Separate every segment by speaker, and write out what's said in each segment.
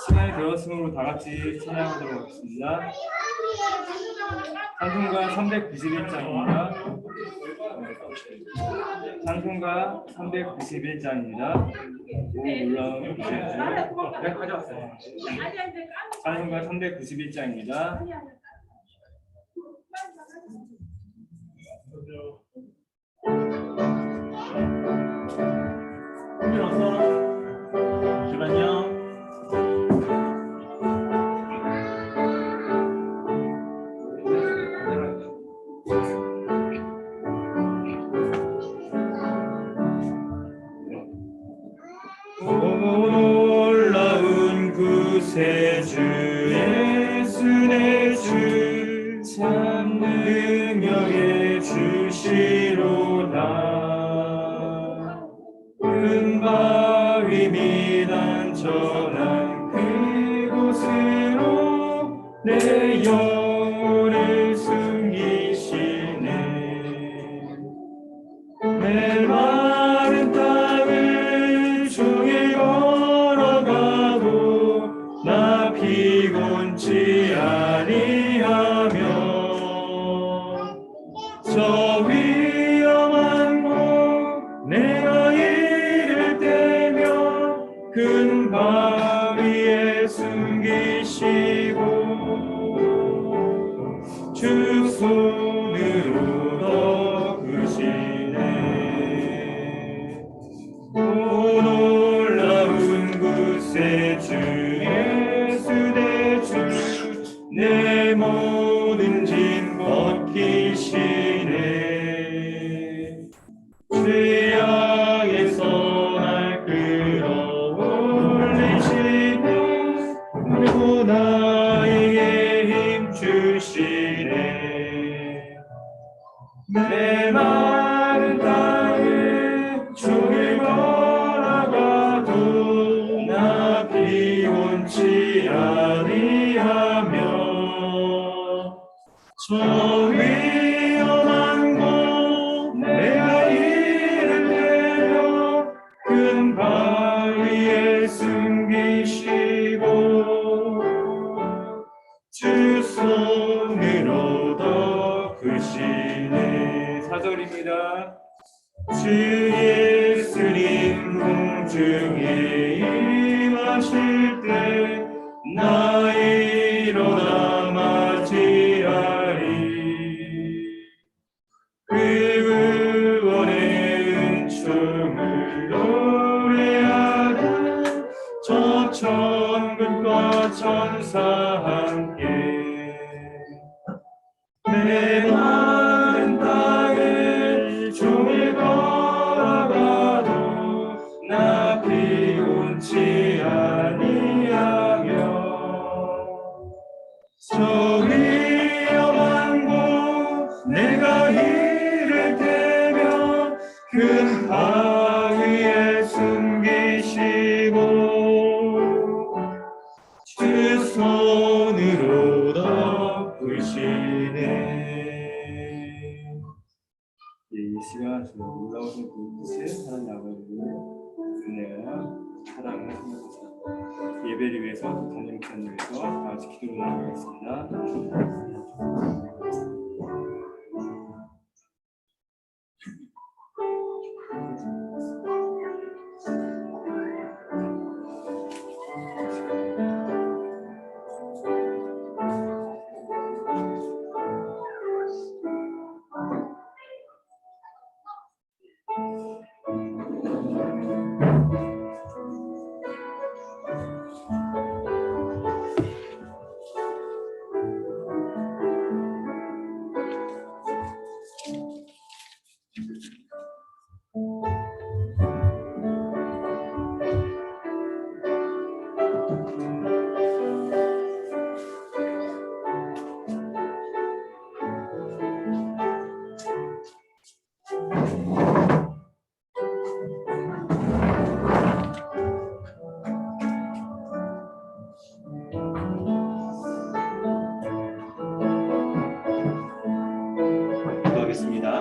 Speaker 1: 시간이 되었으므로 다 같이 찬양하도록 하겠습니다. 찬송가 391장입니다. 찬송가 391장입니다. 놀라운 구세주. 네, 가져왔어요. 찬송가 391장입니다.
Speaker 2: 잠깐만요.
Speaker 1: 놀라운 구세주 예수 내 주 참 능력의 주시로다. 큰 바위 미단천한 그곳으로 내 영혼을 숨기시네. 메마른 땅을 종일 걸어가도 나 피곤치 아니하며 저 위험한 곳 내가 이를 때며 큰 바위에 숨기시고 주 손으로 덮으시네. 오 놀라운 구세주 예수 내 주 내 모든 짐 벗기시네. 죄악에서 날 끌어올리시네. 그리고 나에게 힘 주시네. 메마른 땅을 종일 걸어가도 나 피곤치 아니하며 저 위험한 곳 내가 이를 때며 큰 바위에 숨기시고 주 손으로 덮으시네. 4절입니다. 주 예수님 공중에 임하실 때 나 일어나 맞이하리. 그 구원의 은총을 노래하라. 저 천군과 천사 함께 메마른 땅을 종일 걸어가도 나 피곤치 아니하며 저 위험한 곳 내가 이를 때며 큰 바위에 숨기시고 주 손으로 덮으시네. 이 시간 저 놀라우신 그 뜻을 하나님 아버지의 은혜와 사랑을 생각하사 예배를 위해서 담임 목사님을 위해서 다 같이 기도를 나누겠습니다.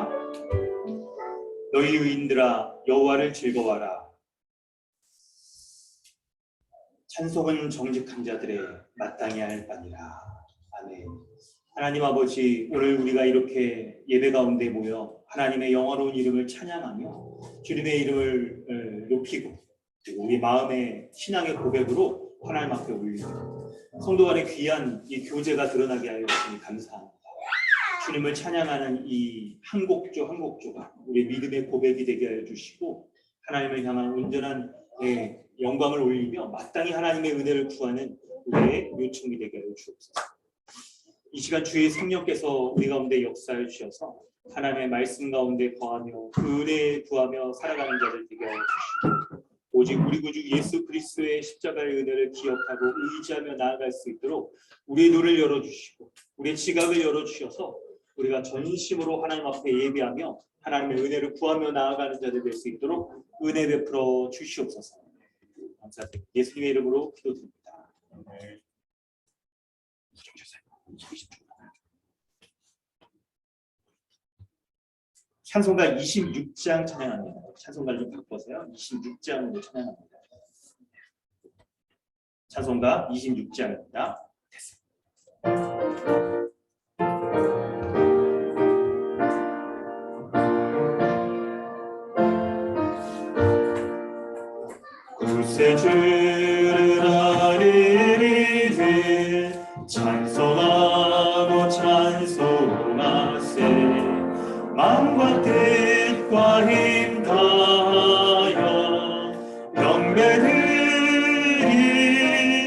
Speaker 2: 찬송합니다. 너희 의인들아 여호와를 즐거워하라. 찬송은 정직한 자들의 마땅히 할 바니라. 아멘. 하나님 아버지, 오늘 우리가 이렇게 예배 가운데 모여 하나님의 영화로운 이름을 찬양하며 주님의 이름을 높이고 그리고 우리 마음의 신앙의 고백으로 하나님 앞에 올리고 성도 간의 귀한 이 교제가 드러나게 하여 주시니 감사합니다. 주님을 찬양하는 이 한 곡조 한 곡조가 우리 믿음의 고백이 되게 하여 주시고 하나님을 향한 온전한 영광을 올리며 마땅히 하나님의 은혜를 구하는 우리의 요청이 되게 하여 주옵소서. 이 시간 주의 성령께서 우리 가운데 역사해 주셔서 하나님의 말씀 가운데 거하며 그 은혜에 구하며 살아가는 자들 되게 하여 주시고 오직 우리 구주 예수 그리스도의 십자가의 은혜를 기억하고 의지하며 나아갈 수 있도록 우리의 눈을 열어주시고 우리의 지각을 열어주셔서 우리가 전심으로 하나님 앞에 예배하며 하나님의 은혜를 구하며 나아가는 자들 될 수 있도록 은혜 베풀어 주시옵소서. 감사드립니다. 예수님의 이름으로 기도드립니다. 찬송가 26장 찬양합니다. 찬송가를 좀 바꿔서요. 26장으로 찬양합니다. 찬송가 26장입니다. 구세 주를 아뢰리되 찬송하고 찬송하세 마음과 뜻과 힘 다하여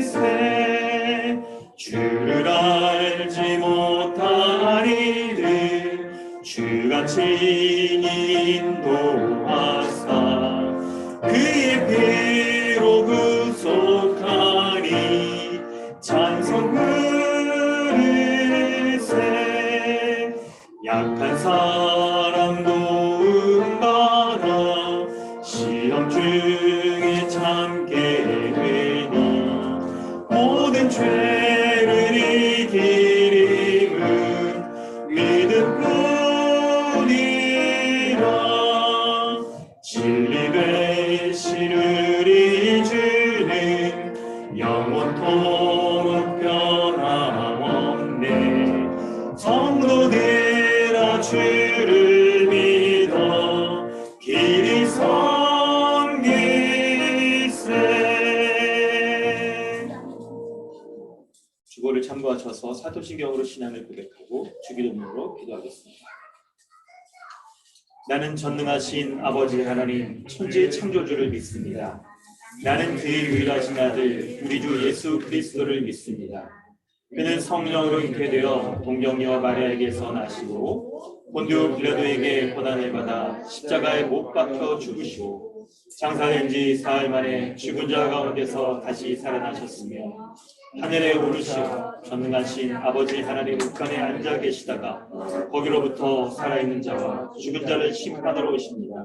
Speaker 2: 경배드리세 주를 알지 못하리를 주가 친히 인도하사 그의 피로 구속하니 찬송 부르세 약한 사람 도움받아 시험 중에 참게 되니 모든 죄를 이기림은 믿음뿐이라 진리 되시는 이 주는 영원토록 변함없네 성도들아 주를 믿어 길이 섬기세. 주보를 참고하셔서 사도신경으로 신앙을 고백하고 주기도문으로 기도하겠습니다. 나는 전능하신 아버지 하나님 천지의 창조주를 믿습니다. 나는 그의 유일하신 아들 우리 주 예수 그리스도를 믿습니다. 그는 성령으로 잉태되어 동정녀 마리아에게서 나시고 본디오 빌라도에게 고난을 받아 십자가에 못 박혀 죽으시고 장사된 지 사흘 만에 죽은 자 가운데서 다시 살아나셨으며 하늘에 오르시어 전능하신 아버지 하나님 우편에 앉아 계시다가 거기로부터 살아있는 자와 죽은 자를 심판하러 오십니다.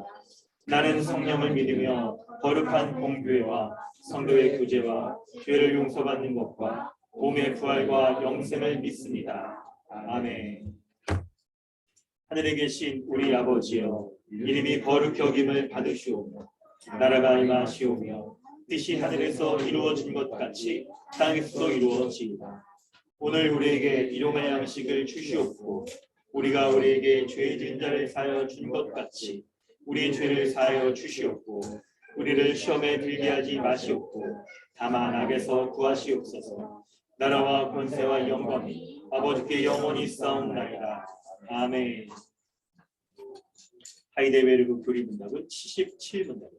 Speaker 2: 나는 성령을 믿으며 거룩한 공교회와 성도의 교제와 죄를 용서받는 것과 몸의 부활과 영생을 믿습니다. 아멘. 하늘에 계신 우리 아버지여 이름이 거룩히 여김을 받으시오며 나라가 임하시오며 뜻이 하늘에서 이루어진 것 같이 땅에서도 이루어지이다. 오늘 우리에게 일용할 양식을 주시옵고 우리가 우리에게 죄 지은 자를 사하여 준 것 같이 우리 죄를 사하여 주시옵고 우리를 시험에 들게 하지 마시옵고 다만 악에서 구하시옵소서. 나라와 권세와 영광이 아버지께 영원히 싸움나이다. 아멘. 하이델베르그 교리문답은 77문답입니다.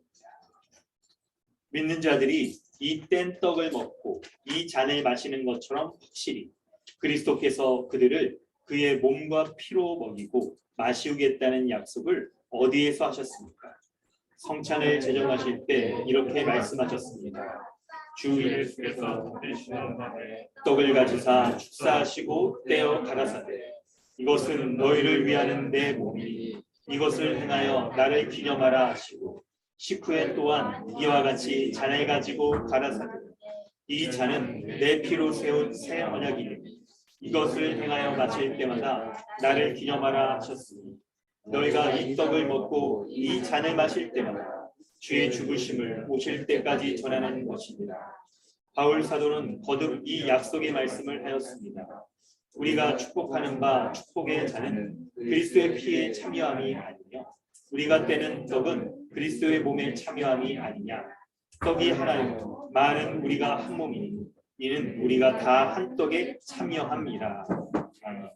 Speaker 2: 믿는 자들이 이 뗀 떡을 먹고 이 잔을 마시는 것처럼 확실히 그리스도께서 그들을 그의 몸과 피로 먹이고 마시우겠다는 약속을 어디에서 하셨습니까? 성찬을 제정하실 때 이렇게 말씀하셨습니다. 주 예수께서 되시는 날에 떡을 가지사 축사하시고 떼어 가라사대 이것은 너희를 위하는 내 몸이니 이것을 행하여 나를 기념하라 하시고 식후에 또한 이와 같이 잔을 가지고 가라사대 이 잔은 내 피로 세운 새 언약이니 이것을 행하여 마실 때마다 나를 기념하라 하셨으니 너희가 이 떡을 먹고 이 잔을 마실 때마다 주의 죽으심을 오실 때까지 전하는 것입니다. 바울 사도는 거듭 이 약속의 말씀을 하였습니다. 우리가 축복하는 바 축복의 잔은 그리스도의 피에 참여함이 아니며 우리가 떼는 떡은 그리스도의 몸에 참여함이 아니냐. 떡이 하나요 많은 우리가 한 몸이니 이는 우리가 다 한 떡에 참여함이라. 아멘.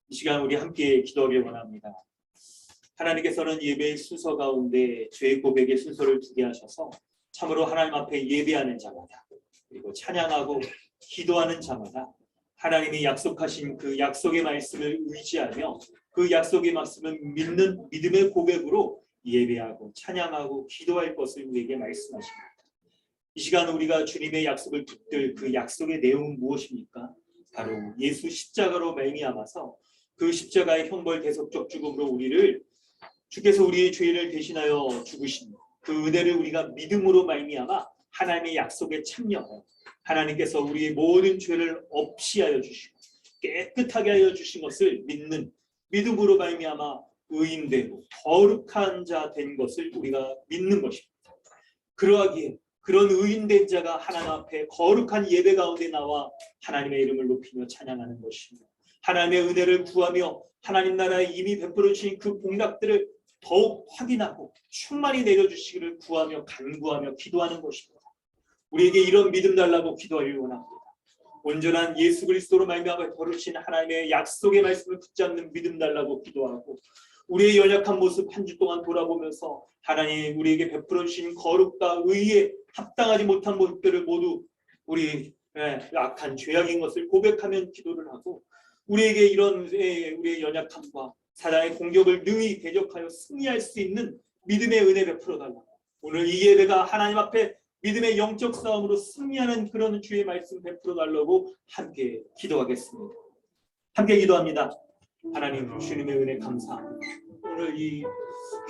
Speaker 2: 이 시간 우리 함께 기도하기 원합니다. 하나님께서는 예배의 순서 가운데 죄 고백의 순서를 두게 하셔서 참으로 하나님 앞에 예배하는 자마다 그리고 찬양하고 기도하는 자마다 하나님이 약속하신 그 약속의 말씀을 의지하며 그 약속의 말씀을 믿는 믿음의 고백으로 예배하고 찬양하고 기도할 것을 우리에게 말씀하십니다. 이 시간 우리가 주님의 약속을 붙들 그 약속의 내용은 무엇입니까? 바로 예수 십자가로 말미암아서 그 십자가의 형벌 대속적 죽음으로 주께서 우리의 죄를 대신하여 죽으신 그 은혜를 우리가 믿음으로 말미암아 하나님의 약속에 참여하여 하나님께서 우리의 모든 죄를 없이하여 주시고 깨끗하게 하여 주신 것을 믿는 믿음으로 말미암아 의인되고 거룩한 자 된 것을 우리가 믿는 것입니다. 그러하기에 그런 의인된 자가 하나님 앞에 거룩한 예배 가운데 나와 하나님의 이름을 높이며 찬양하는 것입니다. 하나님의 은혜를 구하며 하나님 나라에 이미 베풀어 주신 그 복락들을 더욱 확인하고 충만히 내려주시기를 구하며 간구하며 기도하는 것입니다. 우리에게 이런 믿음 달라고 기도하기를 원합니다. 온전한 예수 그리스도로 말미암아 거룩신 하나님의 약속의 말씀을 붙잡는 믿음 달라고 기도하고 우리의 연약한 모습 한 주 동안 돌아보면서 하나님 우리에게 베풀어 주신 거룩과 의에 합당하지 못한 모습들을 모두 우리 악한 죄악인 것을 고백하면 기도를 하고 우리에게 이런 우리의 연약함과 사단의 공격을 능히 대적하여 승리할 수 있는 믿음의 은혜 베풀어 달라고 오늘 이 예배가 하나님 앞에 믿음의 영적 싸움으로 승리하는 그런 주의 말씀 베풀어 달라고 함께 기도하겠습니다. 함께 기도합니다. 하나님 주님의 은혜 감사합니다. 오늘 이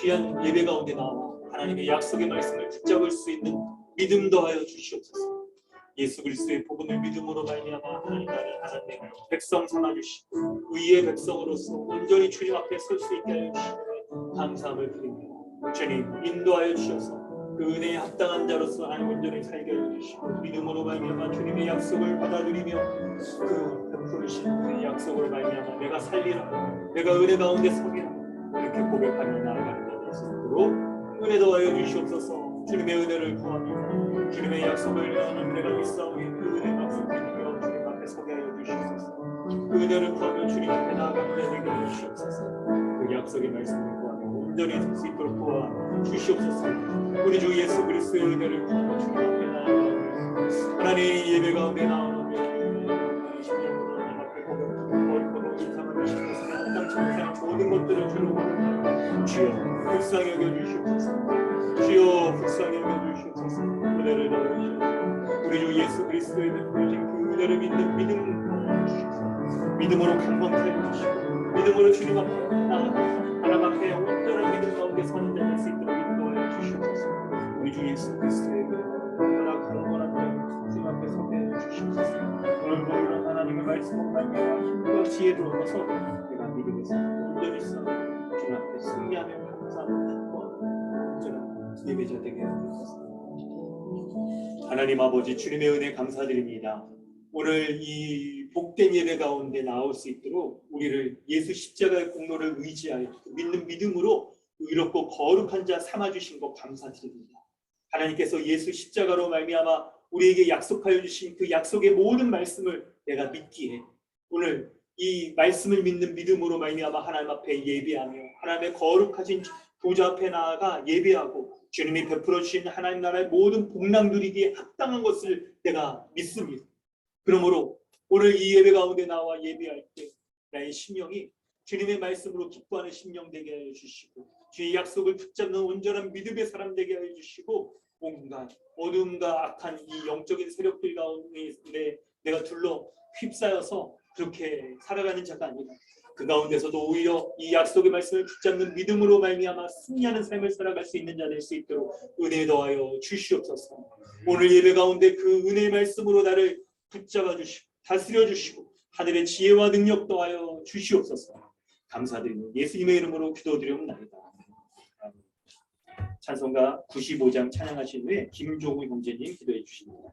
Speaker 2: 귀한 예배 가운데 나와 하나님의 약속의 말씀을 붙잡을 수 있는 믿음 더하여 주시옵소서. 예수 그리스도의 복음을 믿음으로 말미암아 하나님 나라를 하나님의 백성 삼아 주시고 의의 백성으로서 온전히 주님 앞에 설 수 있게 하여 주시고 감사함을 드립니다. 주님 인도하여 주셔서 그 은혜에 합당한 자로서 하나님 온전히 살게 하여 주시고 믿음으로 말미암아 주님의 약속을 받아들이며 그 베푸르신 그 약속을 말미암아 내가 살리라 내가 은혜 가운데 서리라 이렇게 고백하며 나아가는 자들 수 있도록 은혜 더하여 주시옵소서. 주님의 은혜를 구합니다. 주님의 약속을 하나님 내가 믿사오니 그 은혜 약속 드리며 주님 앞에 서게 하여 주시옵소서. 그 은혜를 구하며 주님 앞에 나아가는 자 되게 하여 주시옵소서. 그 약속의 말씀을 구하며 온전히 설 수 있도록 도와 주시옵소서. 우리 주 예수 그리스도의 은혜를 구하며 주님 앞에 나아가는 하나님 예배 가운데 나오는 심령으로 하나님 앞에 고백하고 거룩하고 인상하며 싶어서 한땅 천상 모든 것들을 주로 원합니다. 주여 불쌍히 여겨주시옵소서. 주여 불쌍히 여겨주시옵소서. 은혜를 더하시옵소서. 우리 주 예수 그리스도의 베푸신 그 은혜를 믿는 믿음 주시옵소서. 믿음으로 강건케 해주시고 믿음으로 주님 앞에 나아가 하나님 앞에 온전한 믿음 가운데 서는 자 될 수 있도록 인도하여 주시옵소서. 우리 주 예수 그리스도의 그 온전한 강건한 주님 앞에 서게 해주시옵소서. 오늘 모든 하나님의 말씀을 말미암아 힘과 지혜를 얻어서 내가 믿음에서 온전히 서 주님 앞에 승리하며 감사하고 온전한 예배자 되게 해주옵소서. 하나님 아버지 주님의 은혜 감사드립니다. 오늘 이 복된 예배 가운데 나올 수 있도록 우리를 예수 십자가의 공로를 의지하여 믿는 믿음으로 의롭고 거룩한 자 삼아주신 것 감사드립니다. 하나님께서 예수 십자가로 말미암아 우리에게 약속하여 주신 그 약속의 모든 말씀을 내가 믿기에 오늘 이 말씀을 믿는 믿음으로 말미암아 하나님 앞에 예배하며 하나님의 거룩하신 보좌 앞에 나아가 예배하고 주님이 베풀어 주신 하나님 나라의 모든 복락 누리기에 합당한 것을 내가 믿습니다. 그러므로 오늘 이 예배 가운데 나와 예배할 때 나의 심령이 주님의 말씀으로 기뻐하는 심령 되게 하여 주시고 주의 약속을 붙잡는 온전한 믿음의 사람 되게 하여 주시고 온갖 어둠과 악한 이 영적인 세력들 가운데 내가 둘러 휩싸여서 그렇게 살아가는 자가 아니라 그 가운데서도 오히려 이 약속의 말씀을 붙잡는 믿음으로 말미암아 승리하는 삶을 살아갈 수 있는 자 될 수 있도록 은혜 더하여 주시옵소서. 오늘 예배 가운데 그 은혜의 말씀으로 나를 붙잡아 주시고 다스려 주시고 하늘의 지혜와 능력 더하여 주시옵소서. 감사드리는 예수님의 이름으로 기도드리옵나이다. 찬송가 95장 찬양하신 후에 김종우 형제님 기도해 주십니다.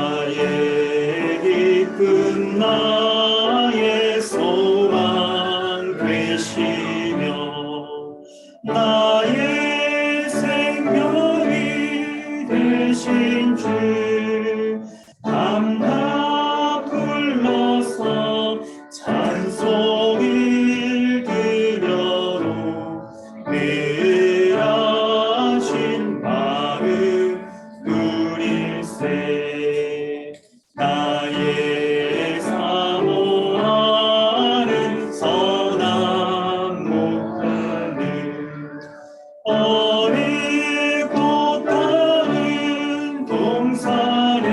Speaker 2: 나의 깊은 나의 소망 되시며 나의 생명이 되신 주 감사 불러서 찬송을 드려도 늘 하신 마음 누릴세 나의 사모하는 선한 목자는 어리고 다른 동산에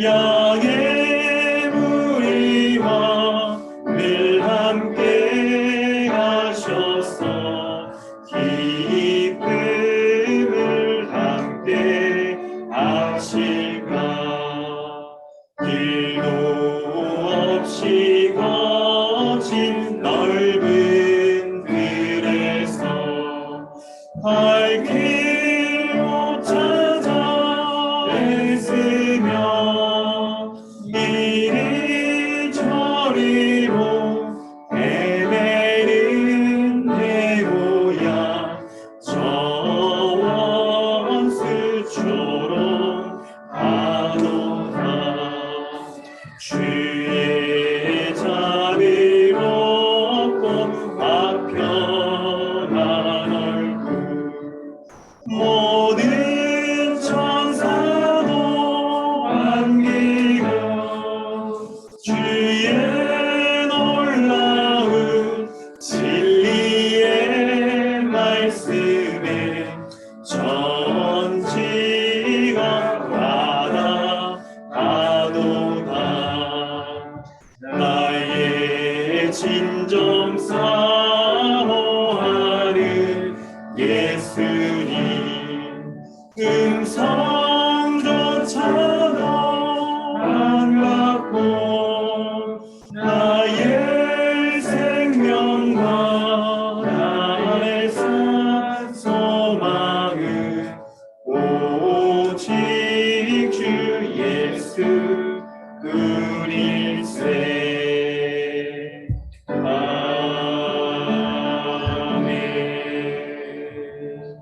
Speaker 2: 양의 무리와 늘 함께 가셔서 기쁨을 함께 하실까 길도 없이 거친 넓은 길에서 갈 길 못 찾아 애쓰며 이리 저리로 헤매는 내 고향 저 원수처럼 가도다 주의 자비를 얻고 화평한 얼굴 모든 천사도 반기며 주의 놀라운 진리의 말씀에 전지가 받아가도다 나의 진정 사모하는 예수님 음성조차도 안 받고 나의 생명과 나의 소망은 오직 주 예수 그리스도에 아멘.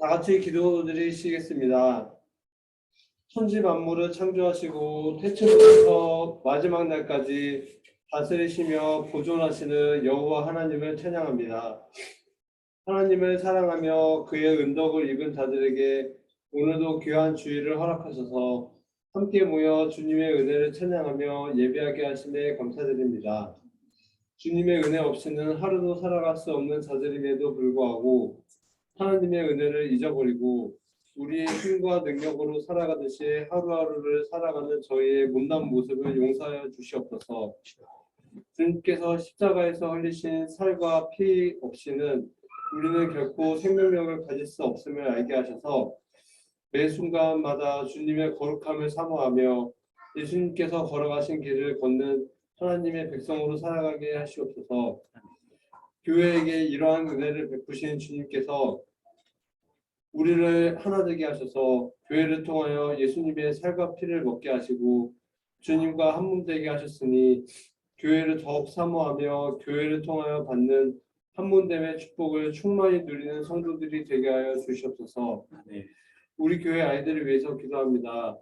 Speaker 3: 다 같이 기도드리시겠습니다. 천지 만물을 창조하시고 태초부터 마지막 날까지 다스리시며 보존하시는 여호와 하나님을 찬양합니다. 하나님을 사랑하며 그의 은덕을 입은 자들에게 오늘도 귀한 주일을 허락하셔서 함께 모여 주님의 은혜를 찬양하며 예배하게 하심에 감사드립니다. 주님의 은혜 없이는 하루도 살아갈 수 없는 자들임에도 불구하고 하나님의 은혜를 잊어버리고 우리의 힘과 능력으로 살아가듯이 하루하루를 살아가는 저희의 못난 모습을 용서하여 주시옵소서. 주님께서 십자가에서 흘리신 살과 피 없이는 우리는 결코 생명력을 가질 수 없음을 알게 하셔서 매 순간마다 주님의 거룩함을 사모하며 예수님께서 걸어가신 길을 걷는 하나님의 백성으로 살아가게 하시옵소서. 교회에게 이러한 은혜를 베푸신 주님께서 우리를 하나 되게 하셔서 교회를 통하여 예수님의 살과 피를 먹게 하시고 주님과 한 몸 되게 하셨으니 교회를 더욱 사모하며 교회를 통하여 받는 한 몸됨의 축복을 충만히 누리는 성도들이 되게 하여 주시옵소서. 우리 교회 아이들을 위해서 기도합니다.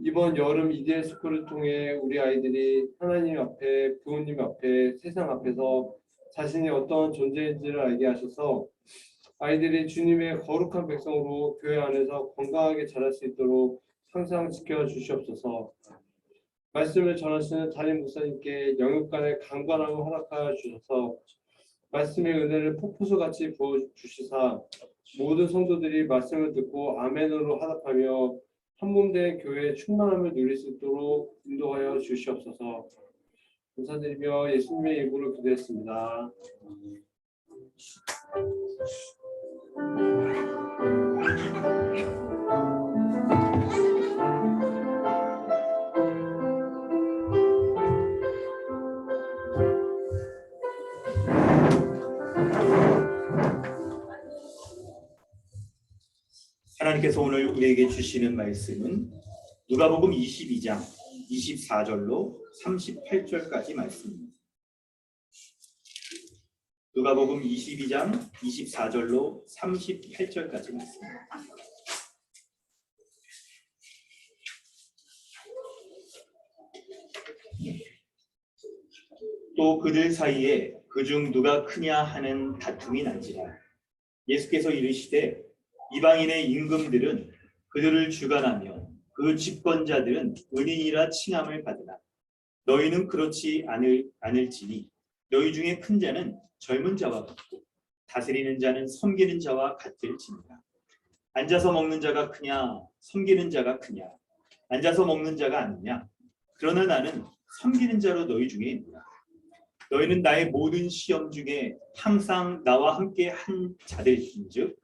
Speaker 3: 이번 여름 EDL 스쿨을 통해 우리 아이들이 하나님 앞에, 부모님 앞에, 세상 앞에서 자신이 어떤 존재인지를 알게 하셔서 아이들이 주님의 거룩한 백성으로 교회 안에서 건강하게 자랄 수 있도록 항상 지켜주시옵소서. 말씀을 전하시는 담임 목사님께 영육간의 강건함을 허락하여 주셔서 말씀의 은혜를 폭포수같이 부어주시사 모든 성도들이 말씀을 듣고 아멘으로 화답하며 한몸된 교회의 충만함을 누릴 수 있도록 인도하여 주시옵소서. 감사드리며 예수님의 이름으로 기도했습니다.
Speaker 2: 하나님께서 오늘 우리에게 주시는 말씀은 누가복음 22장 24절로 38절까지 말씀입니다. 누가복음 22장 24절로 38절까지 말씀입니다. 또 그들 사이에 그중 누가 크냐 하는 다툼이 난지라. 예수께서 이르시되 이방인의 임금들은 그들을 주관하며 그 집권자들은 은인이라 칭함을 받으나 너희는 그렇지 않을지니 너희 중에 큰 자는 젊은 자와 같고 다스리는 자는 섬기는 자와 같을지니라. 앉아서 먹는 자가 크냐 섬기는 자가 크냐. 앉아서 먹는 자가 아니냐. 그러나 나는 섬기는 자로 너희 중에 있노라. 너희는 나의 모든 시험 중에 항상 나와 함께 한 자들인즉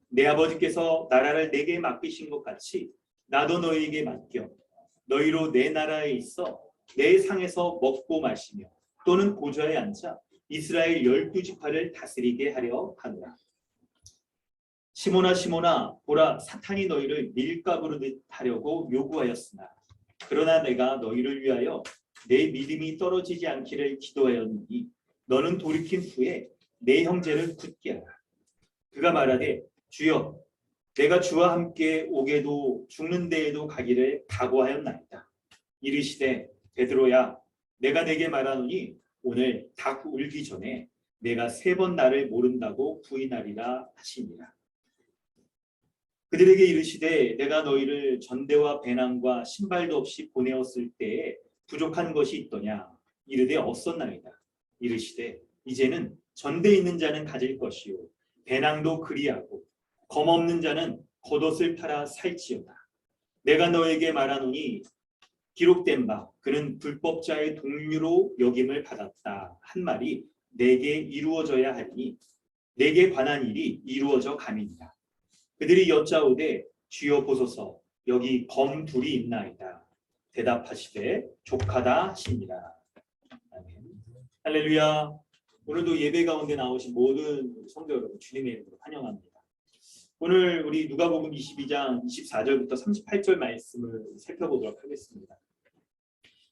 Speaker 2: 내 아버지께서 나라를 내게 맡기신 것 같이 나도 너희에게 맡겨 너희로 내 나라에 있어 내 상에서 먹고 마시며 또는 보좌에 앉아 이스라엘 12지파를 다스리게 하려 하노라. 시몬아 시몬아 보라 사탄이 너희를 밀가부로 하려고 요구하였으나 그러나 내가 너희를 위하여 내 믿음이 떨어지지 않기를 기도하였느니 너는 돌이킨 후에 내 형제를 굳게 하라. 그가 말하되 주여 내가 주와 함께 오게도 죽는 데에도 가기를 각오하였나이다. 이르시되 베드로야 내가 내게 말하노니 오늘 닭 울기 전에 내가 3번 나를 모른다고 부인하리라 하시니라. 그들에게 이르시되 내가 너희를 전대와 배낭과 신발도 없이 보내었을 때에 부족한 것이 있더냐. 이르되 없었나이다. 이르시되 이제는 전대 있는 자는 가질 것이요 배낭도 그리하고 검 없는 자는 겉옷을 팔아 살지어다. 내가 너에게 말하노니 기록된 바 그는 불법자의 동류로 여김을 받았다 한 말이 내게 이루어져야 하니 내게 관한 일이 이루어져 감이니라. 그들이 여짜오되 주여 보소서 여기 검 둘이 있나이다. 대답하시되 족하다 하시니라. 아멘. 할렐루야. 오늘도 예배 가운데 나오신 모든 성도 여러분 주님의 이름으로 환영합니다. 오늘 우리 누가복음 22장 24절부터 38절 말씀을 살펴보도록 하겠습니다.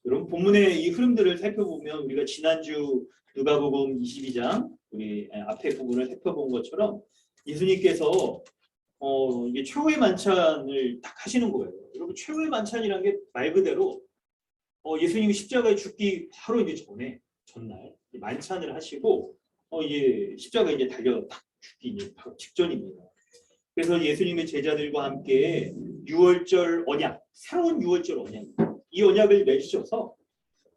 Speaker 2: 여러분 본문의 이 흐름들을 살펴보면 우리가 지난주 누가복음 22장 우리 앞에 부분을 살펴본 것처럼 예수님께서 이게 최후의 만찬을 딱 하시는 거예요. 여러분 최후의 만찬이란 게 말 그대로 예수님이 십자가에 죽기 하루 이제 전날 만찬을 하시고 이제 십자가에 이제 달려 딱 죽기 이제 바로 직전입니다. 그래서 예수님의 제자들과 함께 유월절 언약, 새로운 유월절 언약, 이 언약을 맺으셔서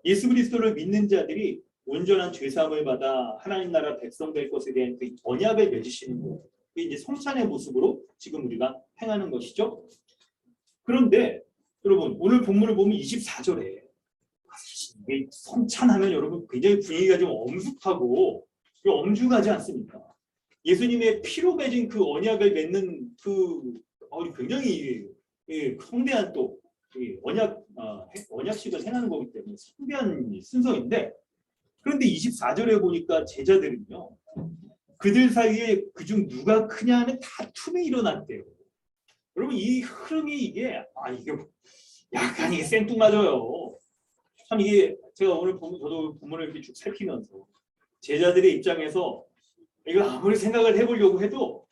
Speaker 2: 예수 그리스도를 믿는 자들이 온전한 죄사함을 받아 하나님 나라 백성 될 것에 대한 그 언약을 맺으시는 거예요. 그게 이제 성찬의 모습으로 지금 우리가 행하는 것이죠. 그런데 여러분 오늘 본문을 보면 24절에 성찬하면 여러분 굉장히 분위기가 좀 엄숙하고 엄중하지 않습니까? 예수님의 피로 맺은 그 언약을 맺는 그 굉장히 성대한 또 언약식을 행하는 거기 때문에 성대한 순서인데 그런데 24절에 보니까 제자들은요 그들 사이에 그중 누가 크냐는 다툼이 일어났대요. 여러분 이 흐름이 이게 약간 이게 생뚱맞아요. 참 이게 제가 오늘 저도 본문을 이렇게 쭉 살피면서 제자들의 입장에서 이거 아무리 생각을 해보려고 해도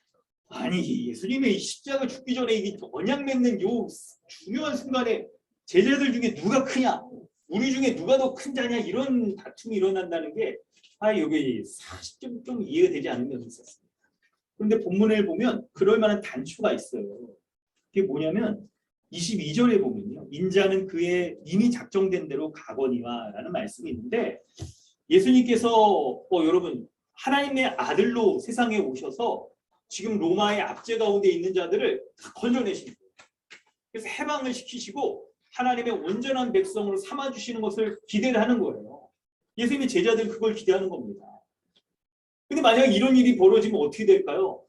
Speaker 2: 예수님의 십자가 죽기 전에 이게 언약 맺는 요 중요한 순간에 제자들 중에 누가 크냐 우리 중에 누가 더 큰 자냐 이런 다툼이 일어난다는 게 여기 사실 좀 이해가 되지 않는 면이 있었습니다. 그런데 본문을 보면 그럴 만한 단초가 있어요. 그게 뭐냐면 22절에 보면요. 인자는 그의 이미 작정된 대로 가거니와 라는 말씀이 있는데 예수님께서 여러분 하나님의 아들로 세상에 오셔서 지금 로마의 압제 가운데 있는 자들을 다 건져내시는 거예요. 그래서 해방을 시키시고 하나님의 온전한 백성으로 삼아주시는 것을 기대를 하는 거예요. 예수님의 제자들은 그걸 기대하는 겁니다. 근데 만약 이런 일이 벌어지면 어떻게 될까요?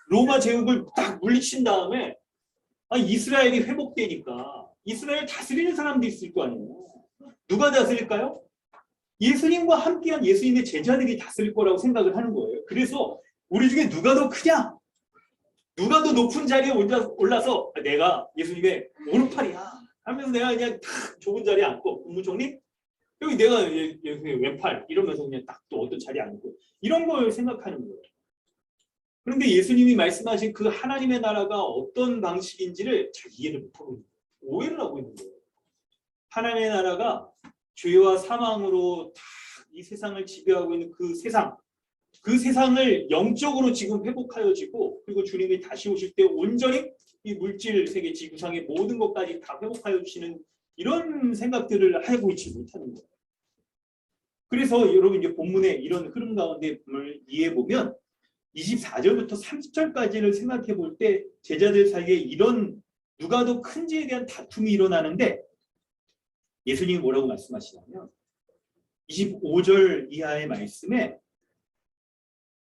Speaker 2: 로마 제국을 딱 물리친 다음에 이스라엘이 회복되니까 이스라엘 다스리는 사람도 있을 거 아니에요. 누가 다스릴까요? 예수님과 함께한 예수님의 제자들이 다스릴 거라고 생각을 하는 거예요. 그래서 우리 중에 누가 더 크냐? 누가 더 높은 자리에 올라서 내가 예수님의 오른팔이야 하면서 내가 그냥 탁 좁은 자리에 앉고 국무총리 여기 내가 예수님의 왼팔 이러면서 그냥 딱 또 어떤 자리에 앉고 이런 걸 생각하는 거예요. 그런데 예수님이 말씀하신 그 하나님의 나라가 어떤 방식인지를 잘 이해를 못하고 있는 거예요. 오해를 하고 있는 거예요. 하나님의 나라가 죄와 사망으로 다 이 세상을 지배하고 있는 그 세상을 영적으로 지금 회복하여지고 그리고 주님이 다시 오실 때 온전히 이 물질 세계 지구상의 모든 것까지 다 회복하여 주시는 이런 생각들을 하고 있지 못하는 거예요. 그래서 여러분 이제 본문의 이런 흐름 가운데 이해해 보면 24절부터 30절까지를 생각해 볼 때 제자들 사이에 이런 누가 더 큰지에 대한 다툼이 일어나는데 예수님이 뭐라고 말씀하시냐면 25절 이하의 말씀에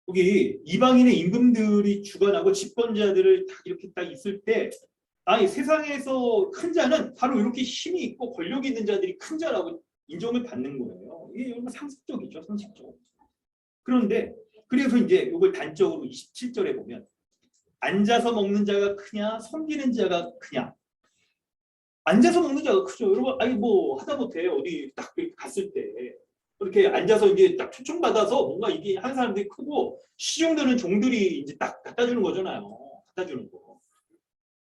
Speaker 2: 여기 이방인의 임금들이 주관하고 집권자들을 딱 이렇게 딱 있을 때 세상에서 큰 자는 바로 이렇게 힘이 있고 권력이 있는 자들이 큰 자라고 인정을 받는 거예요. 이게 여러분 상식적이죠, 상식적. 그런데 그래서 이제 이걸 단적으로 27절에 보면 앉아서 먹는 자가 크냐, 섬기는 자가 크냐. 앉아서 먹는 자가 크죠. 여러분, 뭐 하다못해 어디 딱 갔을 때 그렇게 앉아서 이제 딱 초청받아서 뭔가 이게 한 사람들이 크고 시중드는 종들이 이제 딱 갖다 주는 거잖아요. 갖다 주는 거.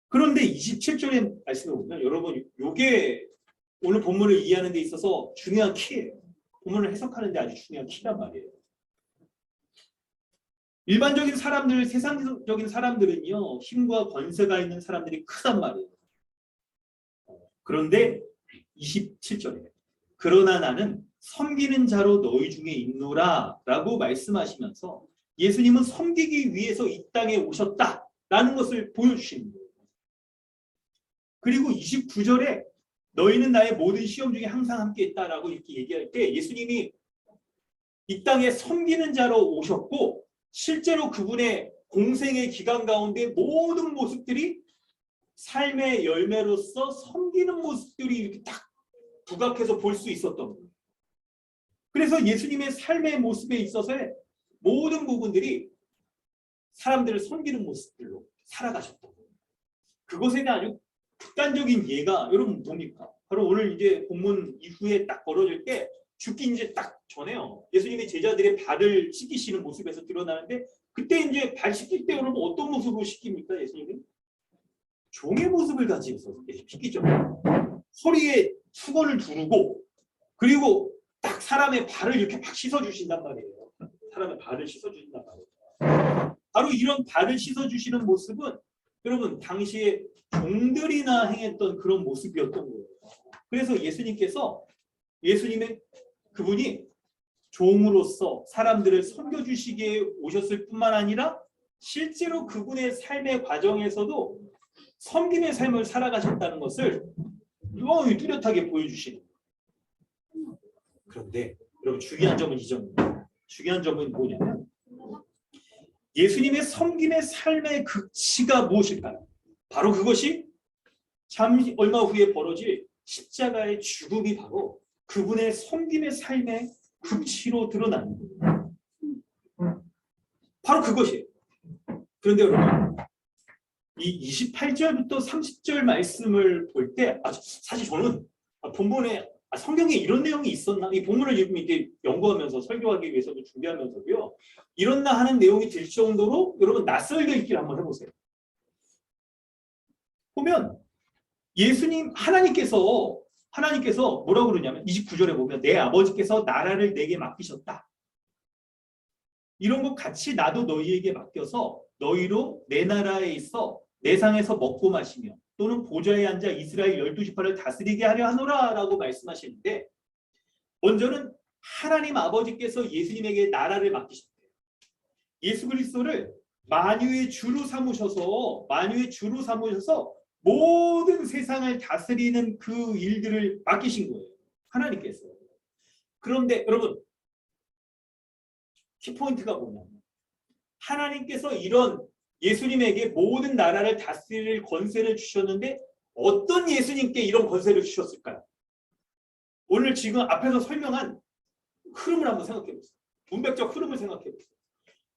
Speaker 2: 그런데 27절의 말씀을 보면 여러분, 요게 오늘 본문을 이해하는 데 있어서 중요한 키예요. 본문을 해석하는 데 아주 중요한 키란 말이에요. 일반적인 사람들, 세상적인 사람들은요, 힘과 권세가 있는 사람들이 크단 말이에요. 그런데 27절에 그러나 나는 섬기는 자로 너희 중에 있노라 라고 말씀하시면서 예수님은 섬기기 위해서 이 땅에 오셨다라는 것을 보여주시는 거예요. 그리고 29절에 너희는 나의 모든 시험 중에 항상 함께 있다라고 이렇게 얘기할 때 예수님이 이 땅에 섬기는 자로 오셨고 실제로 그분의 공생의 기간 가운데 모든 모습들이 삶의 열매로서 섬기는 모습들이 이렇게 딱 부각해서 볼 수 있었던 거예요. 그래서 예수님의 삶의 모습에 있어서의 모든 부분들이 사람들을 섬기는 모습들로 살아가셨던 거예요. 그것에 대한 아주 극단적인 예가 여러분 뭡니까? 바로 오늘 이제 본문 이후에 딱 벌어질 때 죽기 이제 딱 전에요. 예수님의 제자들의 발을 씻기시는 모습에서 드러나는데 그때 이제 발 씻길 때 여러분 어떤 모습으로 씻깁니까? 예수님이? 종의 모습을 가지고서 씻기죠. 허리에 수건을 두르고 그리고 딱 사람의 발을 이렇게 막 씻어주신단 말이에요. 사람의 발을 씻어주신단 말이에요. 바로 이런 발을 씻어주시는 모습은 여러분 당시에 종들이나 행했던 그런 모습이었던 거예요. 그래서 예수님의 그분이 종으로서 사람들을 섬겨주시기에 오셨을 뿐만 아니라 실제로 그분의 삶의 과정에서도 섬김의 삶을 살아가셨다는 것을 뚜렷하게 보여주시는 거예요. 그런데 여러분 중요한 점은 이 점입니다. 중요한 점은 뭐냐면 예수님의 섬김의 삶의 극치가 무엇일까요? 바로 그것이 잠시 얼마 후에 벌어질 십자가의 죽음이 바로 그분의 섬김의 삶의 극치로 드러나는 거예요. 바로 그것이에요. 그런데 여러분 이 28절부터 30절 말씀을 볼 때 사실 저는 본문에 성경에 이런 내용이 있었나? 이 본문을 지금 이렇게 연구하면서 설교하기 위해서도 준비하면서도요. 이렇나 하는 내용이 들 정도로 여러분 낯설게 읽기를 한번 해보세요. 보면 하나님께서 뭐라고 그러냐면 29절에 보면 내 아버지께서 나라를 내게 맡기셨다. 이런 것 같이 나도 너희에게 맡겨서 너희로 내 나라에 있어 내 상에서 먹고 마시며 또는 보좌에 앉아 이스라엘 12지파를 다스리게 하려 하노라 라고 말씀하시는데 먼저는 하나님 아버지께서 예수님에게 나라를 맡기셨대요. 예수 그리스도를 만유의 주로 삼으셔서 모든 세상을 다스리는 그 일들을 맡기신 거예요. 하나님께서. 그런데 여러분 키포인트가 뭐냐면 하나님께서 이런 예수님에게 모든 나라를 다스릴 권세를 주셨는데 어떤 예수님께 이런 권세를 주셨을까요? 오늘 지금 앞에서 설명한 흐름을 한번 생각해 보세요. 문맥적 흐름을 생각해 보세요.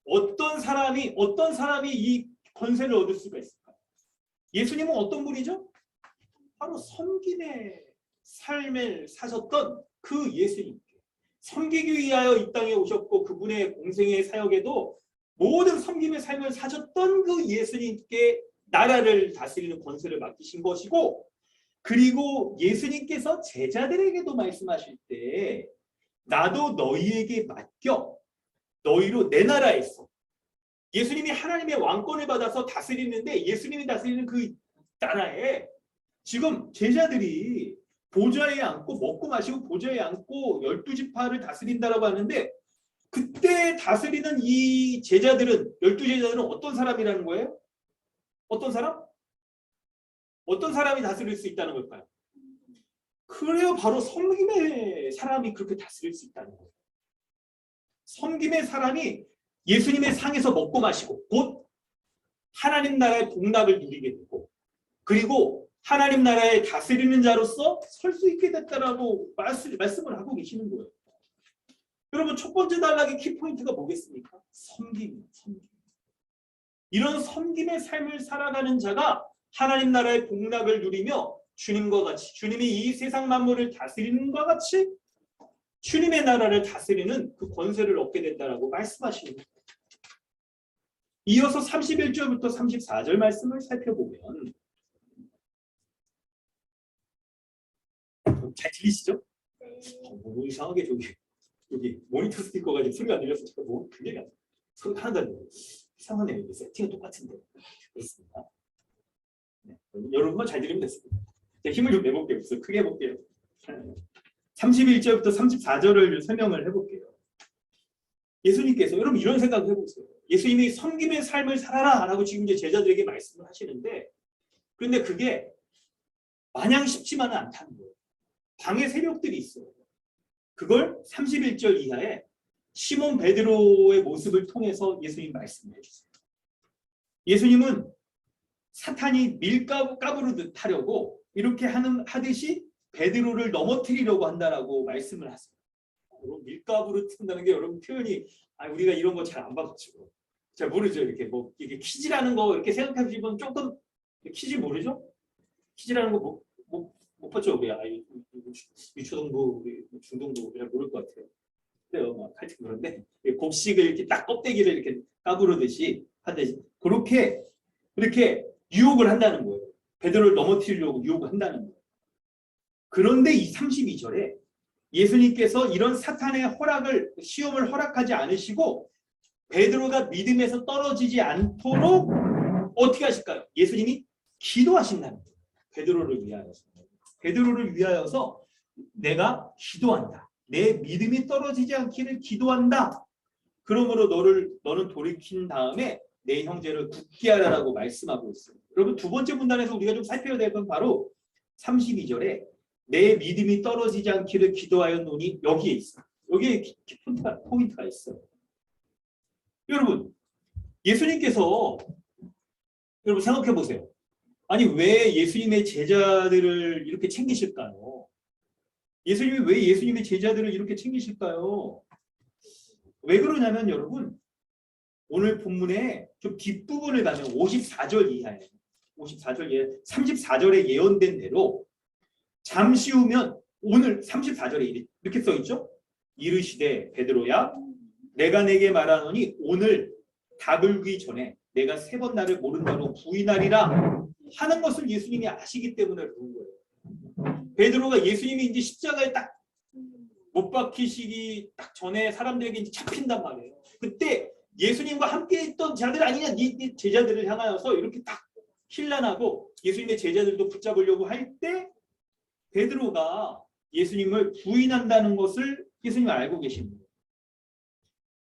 Speaker 2: 어떤 사람이 이 권세를 얻을 수가 있을까요? 예수님은 어떤 분이죠? 바로 섬김의 삶을 사셨던 그 예수님께 섬기기 위하여 이 땅에 오셨고 그분의 공생의 사역에도 모든 섬김의 삶을 사셨던 그 예수님께 나라를 다스리는 권세를 맡기신 것이고 그리고 예수님께서 제자들에게도 말씀하실 때 나도 너희에게 맡겨 너희로 내 나라에 있어. 예수님이 하나님의 왕권을 받아서 다스리는데 예수님이 다스리는 그 나라에 지금 제자들이 보좌에 앉고 먹고 마시고 보좌에 앉고 12지파를 다스린다라고 하는데 그때 다스리는 이 제자들은 12제자들은 어떤 사람이라는 거예요? 어떤 사람? 어떤 사람이 다스릴 수 있다는 걸까요? 그래요. 바로 섬김의 사람이 그렇게 다스릴 수 있다는 거예요. 섬김의 사람이 예수님의 상에서 먹고 마시고 곧 하나님 나라의 복락을 누리게 되고 그리고 하나님 나라의 다스리는 자로서 설 수 있게 됐다라고 말씀을 하고 계시는 거예요. 여러분 첫 번째 단락의 키포인트가 뭐겠습니까? 섬김. 이런 섬김의 삶을 살아가는 자가 하나님 나라의 복락을 누리며 주님과 같이 주님이 이 세상 만물을 다스리는 것과 같이 주님의 나라를 다스리는 그 권세를 얻게 된다라고 말씀하시는 거예요. 이어서 31절부터 34절 말씀을 살펴보면 잘 들리시죠? 너무 이상하게 여기 모니터 스피커가 지금 소리가 안 들려서 제가 뭐 굉장히 안 돼요. 소리가 하나도 안 들려요. 이상하네요. 세팅은 똑같은데. 그렇습니다. 네. 여러분만 잘 들리면 됐습니다. 제가 힘을 좀 내볼게요. 크게 해볼게요. 31절부터 34절을 설명을 해볼게요. 예수님께서 여러분 이런 생각을 해보세요. 예수님이 섬김의 삶을 살아라 라고 지금 이제 제자들에게 말씀을 하시는데 그런데 그게 마냥 쉽지만은 않다는 거예요. 방해 세력들이 있어요. 그걸 31절 이하에 시몬 베드로의 모습을 통해서 예수님 말씀해 주세요. 예수님은 사탄이 밀가부르듯 하려고 이렇게 하듯이 베드로를 넘어뜨리려고 한다라고 말씀을 하세요. 밀가부르 튼다는 게 여러분 표현이 우리가 이런 거 잘 안 봐가지고 잘 모르죠. 이렇게 뭐 이게 퀴즈라는 거 이렇게 생각하시면 조금 퀴즈 모르죠? 퀴즈라는 거 못 봤죠? 우리 유초등부, 중등부 잘 모를 것 같아요. 그래요, 하여튼 그런데 곡식을 이렇게 딱 껍데기를 이렇게 까부르듯이 하듯이 그렇게 이렇게 유혹을 한다는 거예요. 베드로를 넘어뜨리려고 유혹을 한다는 거예요. 그런데 이 32절에 예수님께서 이런 사탄의 시험을 허락하지 않으시고 베드로가 믿음에서 떨어지지 않도록 어떻게 하실까요? 예수님이 기도하신다는 거예요. 베드로를 위하여서 내가 기도한다. 내 믿음이 떨어지지 않기를 기도한다. 그러므로 너는 돌이킨 다음에 내 형제를 굳게 하라라고 말씀하고 있어요. 여러분 두 번째 문단에서 우리가 좀 살펴야 될 건 바로 32절에 내 믿음이 떨어지지 않기를 기도하였노니 여기에 있어요. 여기에 포인트가 있어요. 여러분 예수님께서 여러분 생각해 보세요. 아니 왜 예수님의 제자들을 이렇게 챙기실까요? 예수님이 왜 예수님의 제자들을 이렇게 챙기실까요? 왜 그러냐면 여러분 오늘 본문에 좀 뒷부분을 가면 54절 이하에 34절에 예언된 대로 잠시 후면 오늘 34절에 이렇게 써있죠? 이르시되 베드로야 내가 내게 말하노니 오늘 다불기 전에 내가 3번 나를 모른다로 부인하리라 하는 것을 예수님이 아시기 때문에 그런 거예요. 베드로가 예수님이 이제 십자가에 딱 못 박히시기 딱 전에 사람들에게 이제 잡힌단 말이에요. 그때 예수님과 함께 있던 자들 아니냐 네 제자들을 향하여서 이렇게 딱 힐난하고 예수님의 제자들도 붙잡으려고 할 때 베드로가 예수님을 부인한다는 것을 예수님이 알고 계십니다.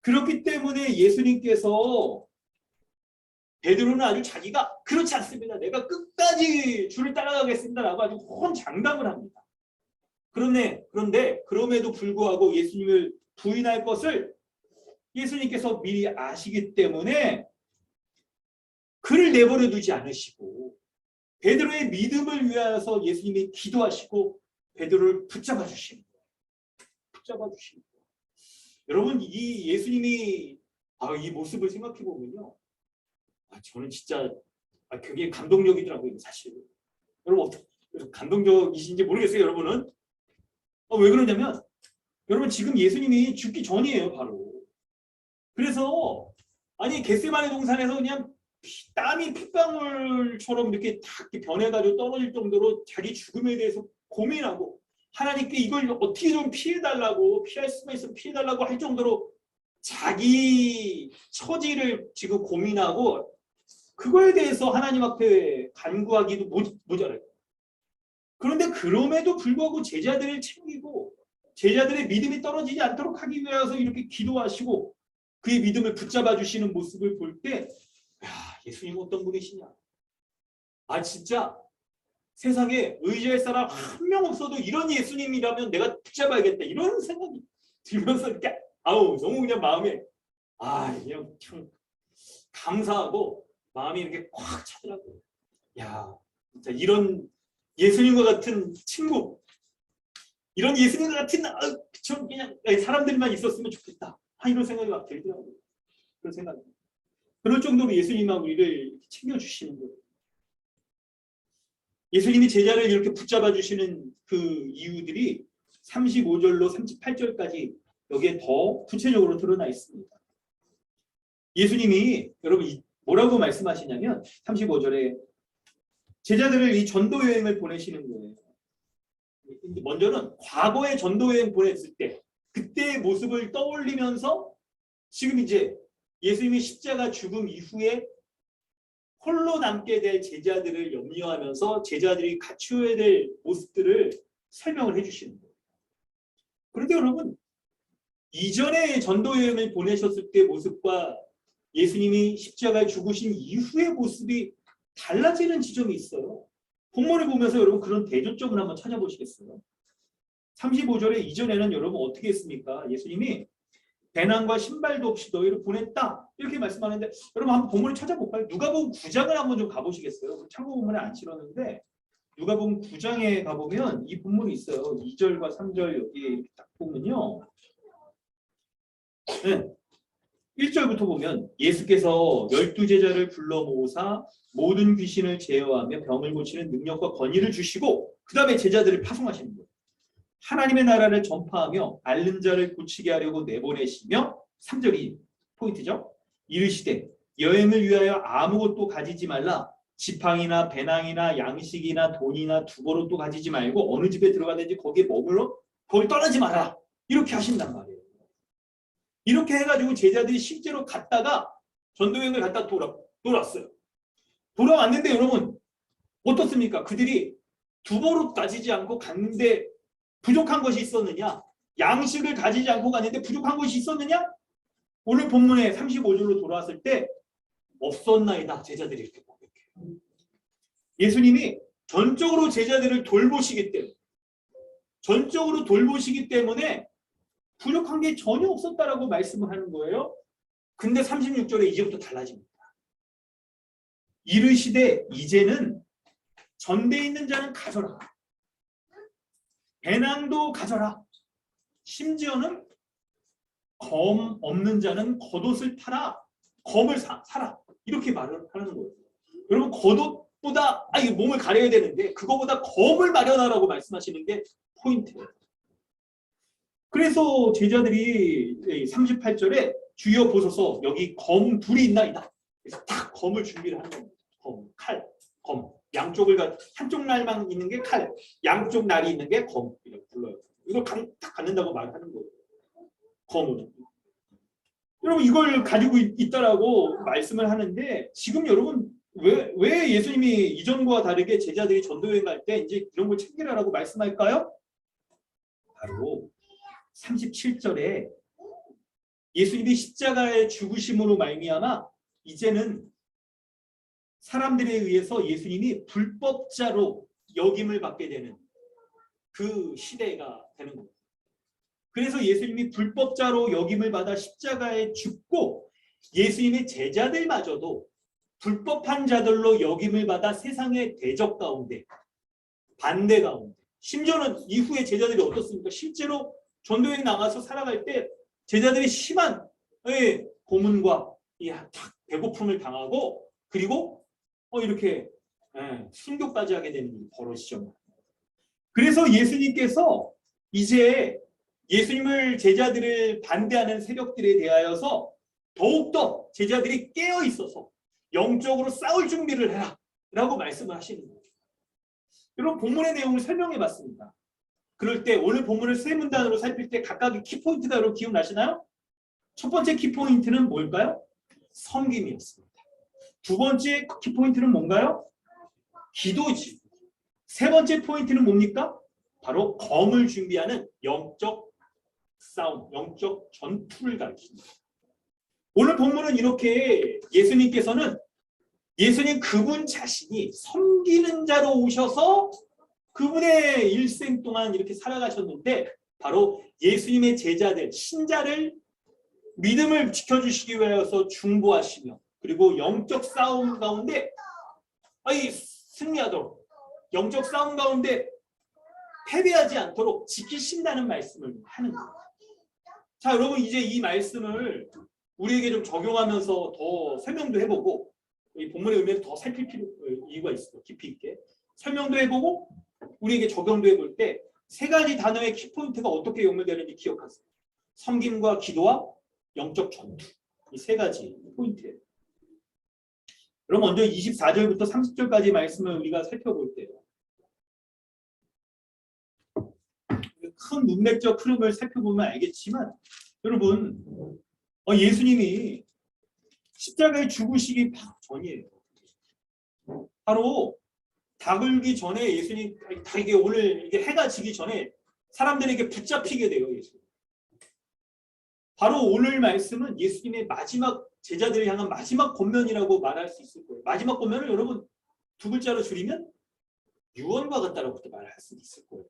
Speaker 2: 그렇기 때문에 예수님께서 베드로는 아주 자기가 그렇지 않습니다. 내가 끝까지 주를 따라가겠습니다라고 아주 호언장담을 합니다. 그런데 그럼에도 불구하고 예수님을 부인할 것을 예수님께서 미리 아시기 때문에 그를 내버려 두지 않으시고 베드로의 믿음을 위하여서 예수님이 기도하시고 베드로를 붙잡아 주십니다. 여러분, 이 예수님이 이 모습을 생각해 보면요, 저는 진짜 굉장히 감동적이더라고요. 사실 여러분 어떻게 감동적이신지 모르겠어요. 여러분은 왜 그러냐면 여러분 지금 예수님이 죽기 전이에요, 바로. 그래서 겟세마네 동산에서 그냥 땀이 핏방울처럼 이렇게 다 변해가지고 떨어질 정도로 자기 죽음에 대해서 고민하고 하나님께 이걸 어떻게 좀 피해달라고, 피할 수만 있으면 피해달라고 할 정도로 자기 처지를 지금 고민하고 그거에 대해서 하나님 앞에 간구하기도 모자라요. 그런데 그럼에도 불구하고 제자들을 챙기고 제자들의 믿음이 떨어지지 않도록 하기 위해서 이렇게 기도하시고 그의 믿음을 붙잡아 주시는 모습을 볼 때 예수님 어떤 분이시냐. 진짜 세상에 의지할 사람 한 명 없어도 이런 예수님이라면 내가 붙잡아야겠다. 이런 생각이 들면서 이렇게 너무 그냥 마음에 그냥 참 감사하고 마음이 이렇게 꽉 차더라고요. 진짜 이런 예수님과 같은 친구, 이런 예수님과 같은 좀 그냥 사람들만 있었으면 좋겠다. 이런 생각이 막 들더라고요. 그런 생각이. 그럴 정도로 예수님하고 우리를 챙겨주시는 거예요. 예수님이 제자를 이렇게 붙잡아 주시는 그 이유들이 35절로 38절까지 여기에 더 구체적으로 드러나 있습니다. 예수님이 여러분 뭐라고 말씀하시냐면 35절에 제자들을 이 전도 여행을 보내시는 거예요. 먼저는 과거의 전도 여행 보냈을 때 그때의 모습을 떠올리면서 지금 이제 예수님이 십자가 죽음 이후에 홀로 남게 될 제자들을 염려하면서 제자들이 갖추어야 될 모습들을 설명을 해주시는 거예요. 그런데 여러분 이전에 전도 여행을 보내셨을 때 모습과 예수님이 십자가에 죽으신 이후의 모습이 달라지는 지점이 있어요. 본문을 보면서 여러분 그런 대조점을 한번 찾아보시겠어요? 35절에 이전에는 여러분 어떻게 했습니까? 예수님이 배낭과 신발도 없이 너희를 보냈다 이렇게 말씀하는데 여러분 한번 본문을 찾아볼까요? 누가복음 9장을 한번 좀 가보시겠어요? 참고 본문에 안 실었는데 누가복음 9장에 가보면 이 본문이 있어요. 2절과 3절 여기에 이렇게 딱 보면요. 1절부터 보면 예수께서 12제자를 불러 모으사 모든 귀신을 제어하며 병을 고치는 능력과 권위를 주시고 그 다음에 제자들을 파송하시는 거예요. 하나님의 나라를 전파하며 앓는 자를 고치게 하려고 내보내시며 3절이 포인트죠. 이르시되 여행을 위하여 아무것도 가지지 말라. 지팡이나 배낭이나 양식이나 돈이나 두보로도 가지지 말고 어느 집에 들어가든지 거기에 머물러 거기 떠나지 마라. 이렇게 하신단 말이에요. 이렇게 해가지고 제자들이 실제로 갔다가 전도여행을 갔다 돌아왔어요. 돌아왔는데 여러분 어떻습니까? 그들이 두보로 가지지 않고 갔는데 부족한 것이 있었느냐? 양식을 가지지 않고 갔는데 부족한 것이 있었느냐? 오늘 본문에 35절로 돌아왔을 때 없었나이다. 제자들이 이렇게 고백해요. 예수님이 전적으로 제자들을 돌보시기 때문에 부족한 게 전혀 없었다라고 말씀을 하는 거예요. 근데 36절에 이제부터 달라집니다. 이르시되 이제는 전대에 있는 자는 가져라. 배낭도 가져라. 심지어는 검 없는 자는 겉옷을 팔아 검을 사라. 이렇게 말을 하는 거예요. 여러분 겉옷보다 이 몸을 가려야 되는데 그거보다 검을 마련하라고 말씀하시는 게 포인트예요. 그래서 제자들이 38절에 주여 보소서 여기 검 둘이 있나이다. 그래서 딱 검을 준비를 하는 겁니다. 칼, 검. 양쪽을 한쪽 날만 있는 게 칼, 양쪽 날이 있는 게 검. 이렇게 불러요. 이걸 딱 갖는다고 말하는 거예요. 검으로. 여러분 이걸 가지고 있다라고 말씀을 하는데 지금 여러분 왜 예수님이 이전과 다르게 제자들이 전도여행 갈 때 이제 이런 걸 챙기라라고 말씀할까요? 바로 37절에 예수님이 십자가의 죽으심으로 말미암아 이제는 사람들에 의해서 예수님이 불법자로 역임을 받게 되는 그 시대가 되는 겁니다. 그래서 예수님이 불법자로 역임을 받아 십자가에 죽고 예수님의 제자들마저도 불법한 자들로 역임을 받아 세상의 대적 가운데, 반대 가운데, 심지어는 이후에 제자들이 어떻습니까? 실제로 전도여행 나가서 살아갈 때 제자들이 심한 고문과 배고픔을 당하고, 그리고 이렇게 순교까지 하게 되는 일이 벌어지죠. 그래서 예수님께서 이제 예수님을 제자들을 반대하는 세력들에 대하여서 더욱더 제자들이 깨어 있어서 영적으로 싸울 준비를 해라 라고 말씀을 하시는 거예요. 여러분, 본문의 내용을 설명해 봤습니다. 그럴 때 오늘 본문을 세 문단으로 살필 때 각각의 키포인트가 여러분 기억나시나요? 첫 번째 키포인트는 뭘까요? 섬김이었습니다. 두 번째 키포인트는 뭔가요? 기도지. 세 번째 포인트는 뭡니까? 바로 검을 준비하는 영적 싸움, 영적 전투를 가르칩니다. 오늘 본문은 이렇게 예수님께서는 예수님 그분 자신이 섬기는 자로 오셔서 그분의 일생 동안 이렇게 살아가셨는데, 바로 예수님의 제자들, 신자를 믿음을 지켜주시기 위해서 중보하시며, 그리고 영적 싸움 가운데 승리하도록, 영적 싸움 가운데 패배하지 않도록 지키신다는 말씀을 하는 거예요. 자, 여러분, 이제 이 말씀을 우리에게 좀 적용하면서 더 설명도 해보고, 이 본문의 의미를 더 살필 이유가 있어요. 깊이 있게 설명도 해보고 우리에게 적용도 해볼 때 세 가지 단어의 키포인트가 어떻게 연결되는지 기억하세요. 섬김과 기도와 영적 전투, 이 세 가지 포인트예요. 그럼 먼저 24절부터 30절까지 말씀을 우리가 살펴볼 때요, 큰 문맥적 흐름을 살펴보면 알겠지만, 여러분, 예수님이 십자가에 죽으시기 바로 전이에요. 바로 다글기 전에 예수님, 이게 오늘 이게 해가 지기 전에 사람들에게 붙잡히게 돼요. 예수님. 바로 오늘 말씀은 예수님의 마지막, 제자들을 향한 마지막 권면이라고 말할 수 있을 거예요. 마지막 권면을 여러분 두 글자로 줄이면 유언과 같다라고 말할 수 있을 거예요.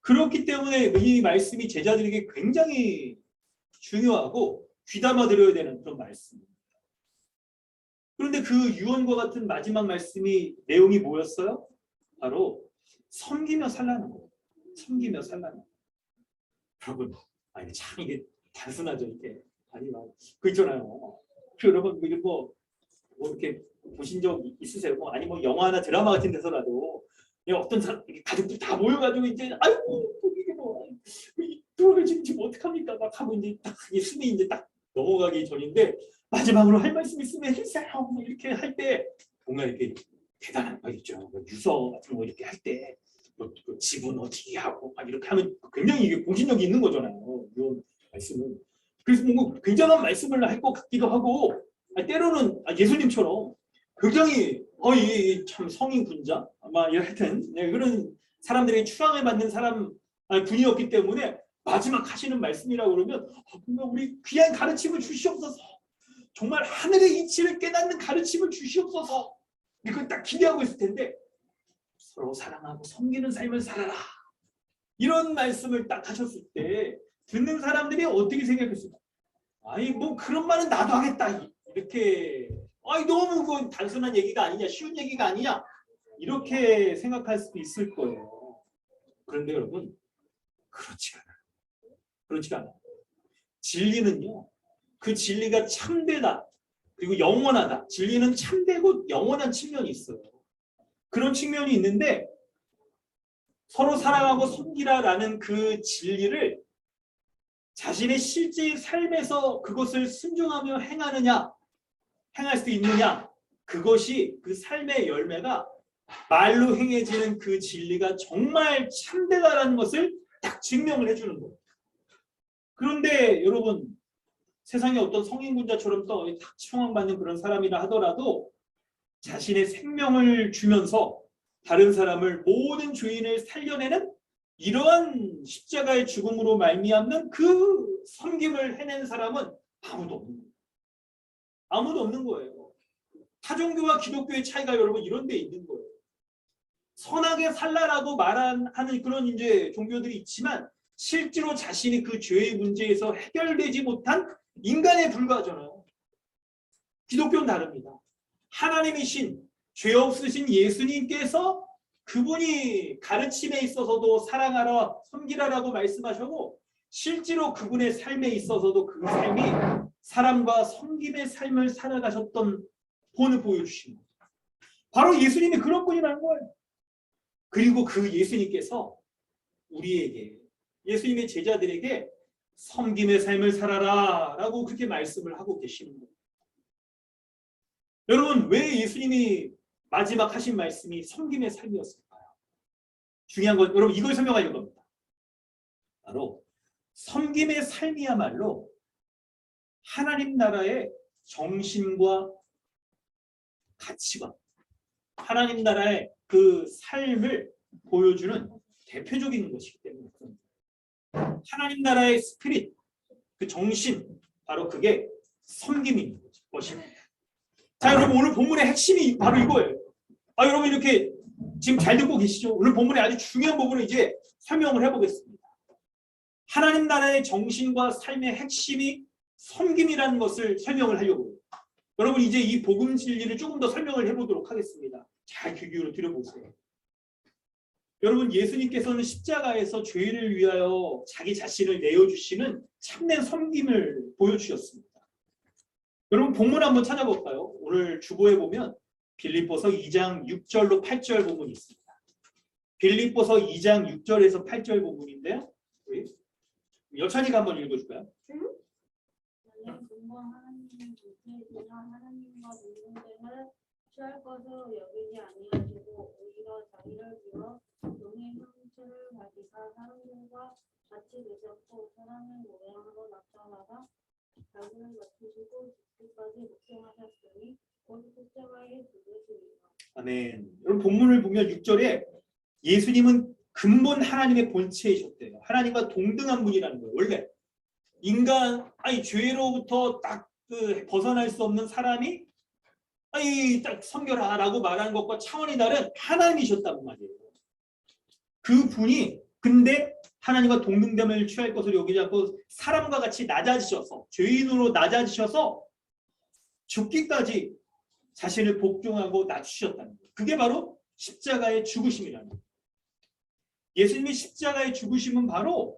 Speaker 2: 그렇기 때문에 이 말씀이 제자들에게 굉장히 중요하고 귀담아 들어야 되는 그런 말씀입니다. 그런데 그 유언과 같은 마지막 말씀이 내용이 뭐였어요? 바로 섬기며 살라는 거예요. 섬기며 살라는 거예요. 여러분, 참 이게 단순하죠. 이게 그 있잖아요. 여러분, 뭐 이렇게 보신 적 있으세요? 아니 뭐 영화나 드라마 같은 데서라도 어떤 사람, 가족들 다 모여가지고 이제 이게 뭐 돌아가시면 어떡합니까? 막 하고 이제 딱 숨이 이제 딱 넘어가기 전인데 마지막으로 할 말씀 있으면 해주세요. 뭐 이렇게 할 때 정말 이렇게 대단한 거 있죠. 유서 같은 거 이렇게 할 때 그 집은 어떻게 하고 막 이렇게 하면 굉장히 이게 공신력이 있는 거잖아요. 이런 말씀은. 그래서 뭔가 굉장한 말씀을 할 것 같기도 하고, 때로는 예수님처럼 굉장히 참 성인 군자 아마 하여튼 그런 사람들에게 추앙을 받는 사람 분이었기 때문에 마지막 하시는 말씀이라고 그러면 우리 귀한 가르침을 주시옵소서, 정말 하늘의 이치를 깨닫는 가르침을 주시옵소서, 이걸 딱 기대하고 있을 텐데 서로 사랑하고 섬기는 삶을 살아라, 이런 말씀을 딱 하셨을 때 듣는 사람들이 어떻게 생각했을까? 뭐 그런 말은 나도 하겠다, 이렇게 너무 그건 단순한 얘기가 아니냐, 쉬운 얘기가 아니냐, 이렇게 생각할 수도 있을 거예요. 그런데 여러분, 그렇지가 않아요. 진리는요, 그 진리가 참되다, 그리고 영원하다. 진리는 참되고 영원한 측면이 있어요. 그런 측면이 있는데, 서로 사랑하고 섬기라라는 그 진리를 자신의 실제 삶에서 그것을 순종하며 행할 수 있느냐, 그것이 그 삶의 열매가 말로 행해지는 그 진리가 정말 참되다라는 것을 딱 증명을 해주는 거예요. 그런데 여러분, 세상에 어떤 성인군자처럼 또 추앙받는 그런 사람이라 하더라도 자신의 생명을 주면서 다른 사람을, 모든 죄인을 살려내는 이러한 십자가의 죽음으로 말미암는 그 섬김을 해낸 사람은 아무도 없는 거예요.
Speaker 4: 타종교와 기독교의 차이가 여러분 이런 데 있는 거예요. 선하게 살라라고 하는 그런 이제 종교들이 있지만 실제로 자신이 그 죄의 문제에서 해결되지 못한 인간에 불과하잖아요. 기독교는 다릅니다. 하나님이신 죄 없으신 예수님께서 그분이 가르침에 있어서도 사랑하라 섬기라라고 말씀하셨고 실제로 그분의 삶에 있어서도 그 삶이 사랑과 섬김의 삶을 살아가셨던 본을 보여주신 거예요. 바로 예수님이 그런 분이라는 거예요. 그리고 그 예수님께서 우리에게 예수님의 제자들에게 섬김의 삶을 살아라 라고 그렇게 말씀을 하고 계시는 거예요. 여러분 왜 예수님이 마지막 하신 말씀이 섬김의 삶이었을까요? 중요한 건 여러분 이걸 설명하려고 합니다. 바로 섬김의 삶이야말로 하나님 나라의 정신과 가치관, 하나님 나라의 그 삶을 보여주는 대표적인 것이기 때문에 하나님 나라의 스피릿, 그 정신, 바로 그게 섬김인 것입니다. 자, 여러분 오늘 본문의 핵심이 바로 이거예요. 여러분 이렇게 지금 잘 듣고 계시죠? 오늘 본문의 아주 중요한 부분을 이제 설명을 해보겠습니다. 하나님 나라의 정신과 삶의 핵심이 섬김이라는 것을 설명을 하려고 해요. 여러분 이제 이 복음 진리를 조금 더 설명을 해보도록 하겠습니다. 잘 귀 기울여 들어보세요. 여러분 예수님께서는 십자가에서 죄를 위하여 자기 자신을 내어주시는 참된 섬김을 보여주셨습니다. 여러분 본문 한번 찾아볼까요? 오늘 주보에 보면 빌립보서 2장 6절로 8절 부분이 있습니다. 빌립보서 2장 6절에서 8절 부분인데요. 우리 여찬이가 한번 읽어줄까요?
Speaker 5: 하나님과 동등됨을 취할 것으로 여기지 아니하시고 오히려 자기를 비워 종의 형체를 가지사 사람들과 같이 되셨고 사람의 모양으로 나타나사 자기를 낮추시고 죽기까지 복종하셨으니 곧 십자가에 죽으시리라.
Speaker 4: 아멘. 여러분 본문을 보면 6절에 예수님은 근본 하나님의 본체이셨대요. 하나님과 동등한 분이라는 거예요. 원래 인간 죄로부터 딱 벗어날 수 없는 사람이 딱 섬겨라라고 말하는 것과 차원이 다른 하나님이셨단 말이에요. 그 분이 근데 하나님과 동등됨을 취할 것을 여기지 않고 사람과 같이 낮아지셔서 죄인으로 낮아지셔서 죽기까지 자신을 복종하고 낮추셨다는 거예요. 그게 바로 십자가의 죽으심이라는 거예요. 예수님이 십자가의 죽으심은 바로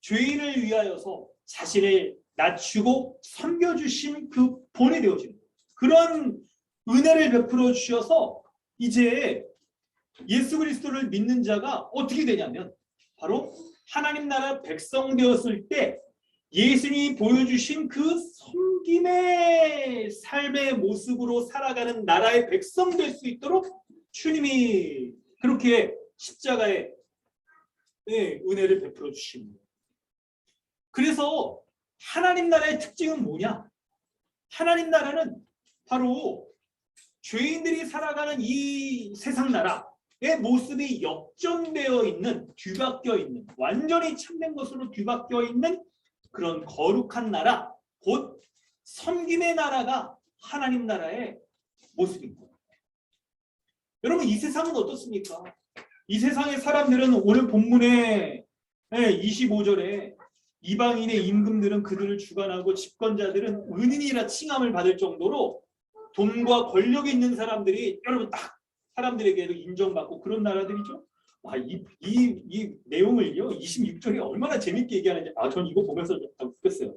Speaker 4: 죄인을 위하여서 자신을 낮추고 섬겨주신 그 본이 되어지는 거예요. 그런 은혜를 베풀어 주셔서 이제 예수 그리스도를 믿는 자가 어떻게 되냐면 바로 하나님 나라 백성 되었을 때 예수님이 보여주신 그 섬김의 삶의 모습으로 살아가는 나라의 백성 될 수 있도록 주님이 그렇게 십자가에 은혜를 베풀어 주신 거예요. 그래서 하나님 나라의 특징은 뭐냐? 하나님 나라는 바로 죄인들이 살아가는 이 세상 나라의 모습이 역전되어 있는, 뒤바뀌어 있는, 완전히 참된 것으로 뒤바뀌어 있는 그런 거룩한 나라, 곧 섬김의 나라가 하나님 나라의 모습입니다. 여러분 이 세상은 어떻습니까? 이 세상의 사람들은 오늘 본문의 25절에 이방인의 임금들은 그들을 주관하고 집권자들은 은인이라 칭함을 받을 정도로 돈과 권력이 있는 사람들이 여러분 딱 사람들에게도 인정받고 그런 나라들이죠. 이 내용을요 26절에 얼마나 재밌게 얘기하는지 전 이거 보면서 웃겼어요.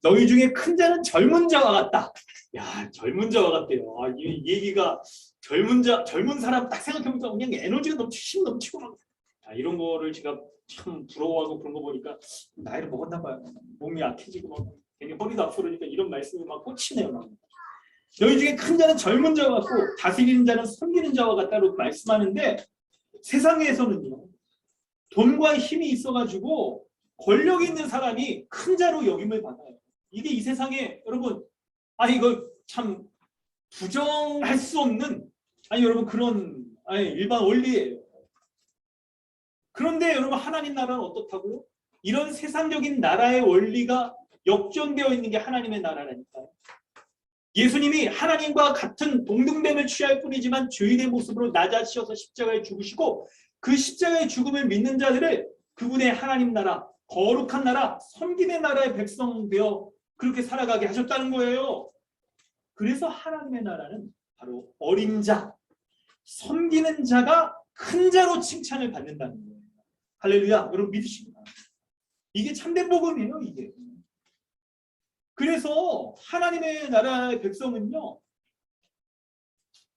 Speaker 4: 너희 중에 큰 자는 젊은 자와 같다. 야 젊은 자와 같대요. 이 얘기가 젊은 사람 딱 생각해보니까 그냥 에너지가 넘치고 막 이런 거를 제가 참 부러워하고 그런 거 보니까 나이를 먹었나 봐요. 몸이 약해지고 막 괜히 허리도 아프니까 이런 말씀이 막 꽂히네요. 막. 너희 중에 큰 자는 젊은 자와 같고 다스리는 자는 섬기는 자와 같다고 말씀하는데 세상에서는요 돈과 힘이 있어가지고 권력이 있는 사람이 큰 자로 여김을 받아요. 이게 이 세상에 여러분 이거 참 부정할 수 없는 여러분 그런 일반 원리예요. 그런데 여러분 하나님 나라는 어떻다고요? 이런 세상적인 나라의 원리가 역전되어 있는 게 하나님의 나라라니까요. 예수님이 하나님과 같은 동등됨을 취할 뿐이지만 죄인의 모습으로 낮아지셔서 십자가에 죽으시고 그 십자가의 죽음을 믿는 자들을 그분의 하나님 나라, 거룩한 나라, 섬김의 나라의 백성 되어 그렇게 살아가게 하셨다는 거예요. 그래서 하나님의 나라는 바로 어린 자, 섬기는 자가 큰 자로 칭찬을 받는다는 거예요. 할렐루야. 여러분 믿으십니까? 이게 참된 복음이에요. 이게. 그래서 하나님의 나라의 백성은요,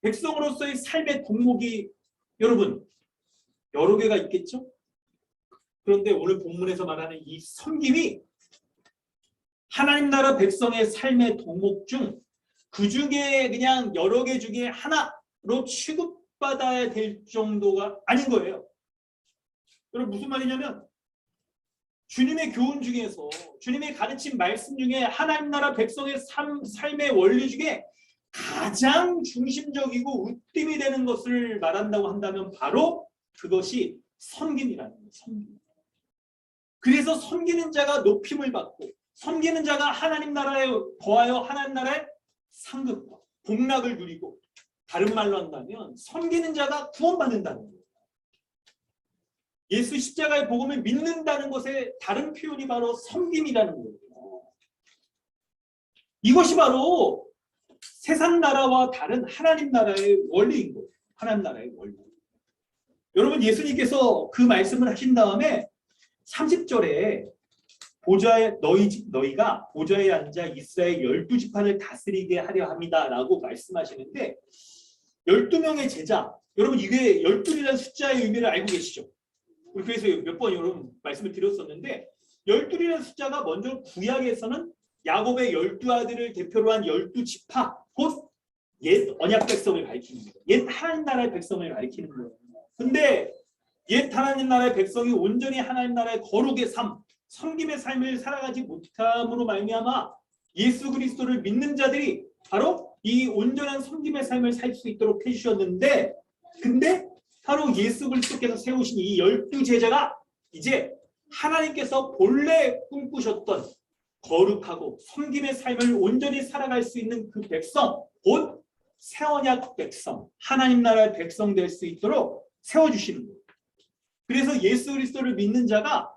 Speaker 4: 백성으로서의 삶의 덕목이 여러분 여러 개가 있겠죠? 그런데 오늘 본문에서 말하는 이 섬김이 하나님 나라 백성의 삶의 덕목 중 그 중에 그냥 여러 개 중에 하나로 취급받아야 될 정도가 아닌 거예요. 여러분 무슨 말이냐면 주님의 교훈 중에서 주님의 가르친 말씀 중에 하나님 나라 백성의 삶의 원리 중에 가장 중심적이고 으뜸이 되는 것을 말한다고 한다면 바로 그것이 섬김이라는 거예요. 섬김. 그래서 섬기는 자가 높임을 받고 섬기는 자가 하나님 나라에 거하여 하나님 나라의 상급과 복락을 누리고 다른 말로 한다면 섬기는 자가 구원받는다는 거예요. 예수 십자가의 복음을 믿는다는 것의 다른 표현이 바로 섬김이라는 거예요. 이것이 바로 세상 나라와 다른 하나님 나라의 원리인 거예요. 하나님 나라의 원리. 여러분 예수님께서 그 말씀을 하신 다음에 30절에 너희가 보좌에 앉아 이스라엘 12지파를 다스리게 하려 합니다라고 말씀하시는데 12명의 제자, 여러분 이게 12이라는 숫자의 의미를 알고 계시죠? 그래서 몇 번 여러분 말씀을 드렸었는데 12이라는 숫자가 먼저 구약에서는 야곱의 12아들을 대표로 한 12지파, 곧 옛 언약 백성을 가리키는 거예요. 옛 하나님 나라의 백성을 가리키는 거예요. 근데 옛 하나님 나라의 백성이 온전히 하나님 나라의 거룩의 삶, 섬김의 삶을 살아가지 못함으로 말미암아 예수 그리스도를 믿는 자들이 바로 이 온전한 섬김의 삶을 살 수 있도록 해주셨는데, 근데 바로 예수 그리스도께서 세우신 이 12제자가 이제 하나님께서 본래 꿈꾸셨던 거룩하고 섬김의 삶을 온전히 살아갈 수 있는 그 백성, 곧 새언약 백성, 하나님 나라의 백성 될 수 있도록 세워주시는 거예요. 그래서 예수 그리스도를 믿는 자가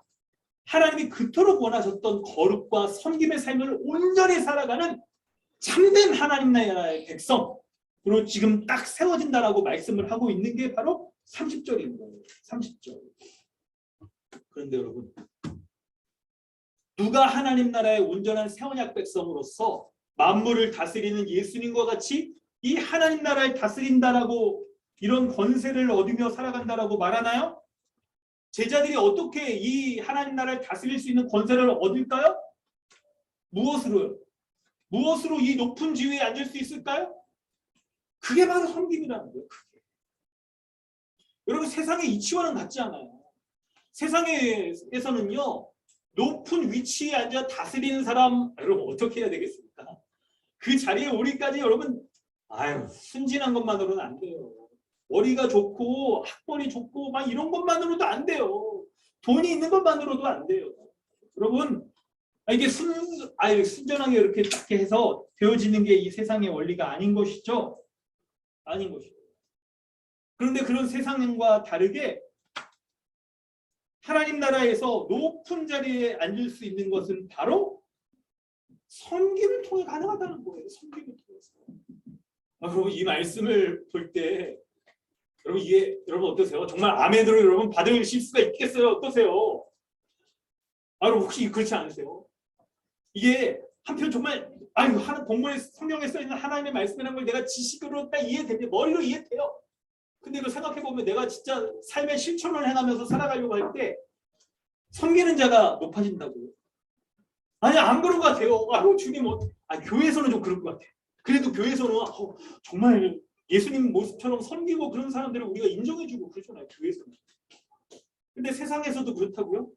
Speaker 4: 하나님이 그토록 원하셨던 거룩과 섬김의 삶을 온전히 살아가는 참된 하나님 나라의 백성으로 지금 딱 세워진다라고 말씀을 하고 있는 게 바로 30절인 거예요. 30절. 그런데 여러분, 누가 하나님 나라의 온전한 새언약 백성으로서 만물을 다스리는 예수님과 같이 이 하나님 나라를 다스린다라고 이런 권세를 얻으며 살아간다라고 말하나요? 제자들이 어떻게 이 하나님 나라를 다스릴 수 있는 권세를 얻을까요? 무엇으로요? 무엇으로 이 높은 지위에 앉을 수 있을까요? 그게 바로 섬김이라는 거예요. 그게. 여러분 세상의 이치와는 같지 않아요. 세상에서는요 높은 위치에 앉아 다스리는 사람 여러분 어떻게 해야 되겠습니까? 그 자리에 오기까지 여러분 순진한 것만으로는 안 돼요. 머리가 좋고 학벌이 좋고 막 이런 것만으로도 안 돼요. 돈이 있는 것만으로도 안 돼요. 여러분 이게 순전하게 이렇게 딱 해서 되어지는 게 이 세상의 원리가 아닌 것이죠. 아닌 것이죠. 그런데 그런 세상과 다르게 하나님 나라에서 높은 자리에 앉을 수 있는 것은 바로 섬김을 통해 가능하다는 거예요. 섬김을 통해서. 여러분 이 말씀을 볼 때 여러분 이게 여러분 어떠세요? 정말 아멘으로 여러분 받으실 수가 있겠어요? 어떠세요? 여러분 혹시 그렇지 않으세요? 이게 한편 정말 본문에 성경에 써 있는 하나님의 말씀이라는 걸 내가 지식으로 딱 이해됩니다. 머리로 이해돼요. 근데 이걸 생각해 보면 내가 진짜 삶의 실천을 행하면서 살아가려고 할 때 섬기는 자가 높아진다고요. 아니 안 그런 것 같아요. 주님 교회에서는 좀 그럴 것 같아. 그래도 교회에서는 정말 예수님 모습처럼 섬기고 그런 사람들을 우리가 인정해주고 그러잖아요. 교회에서는. 근데 세상에서도 그렇다고요?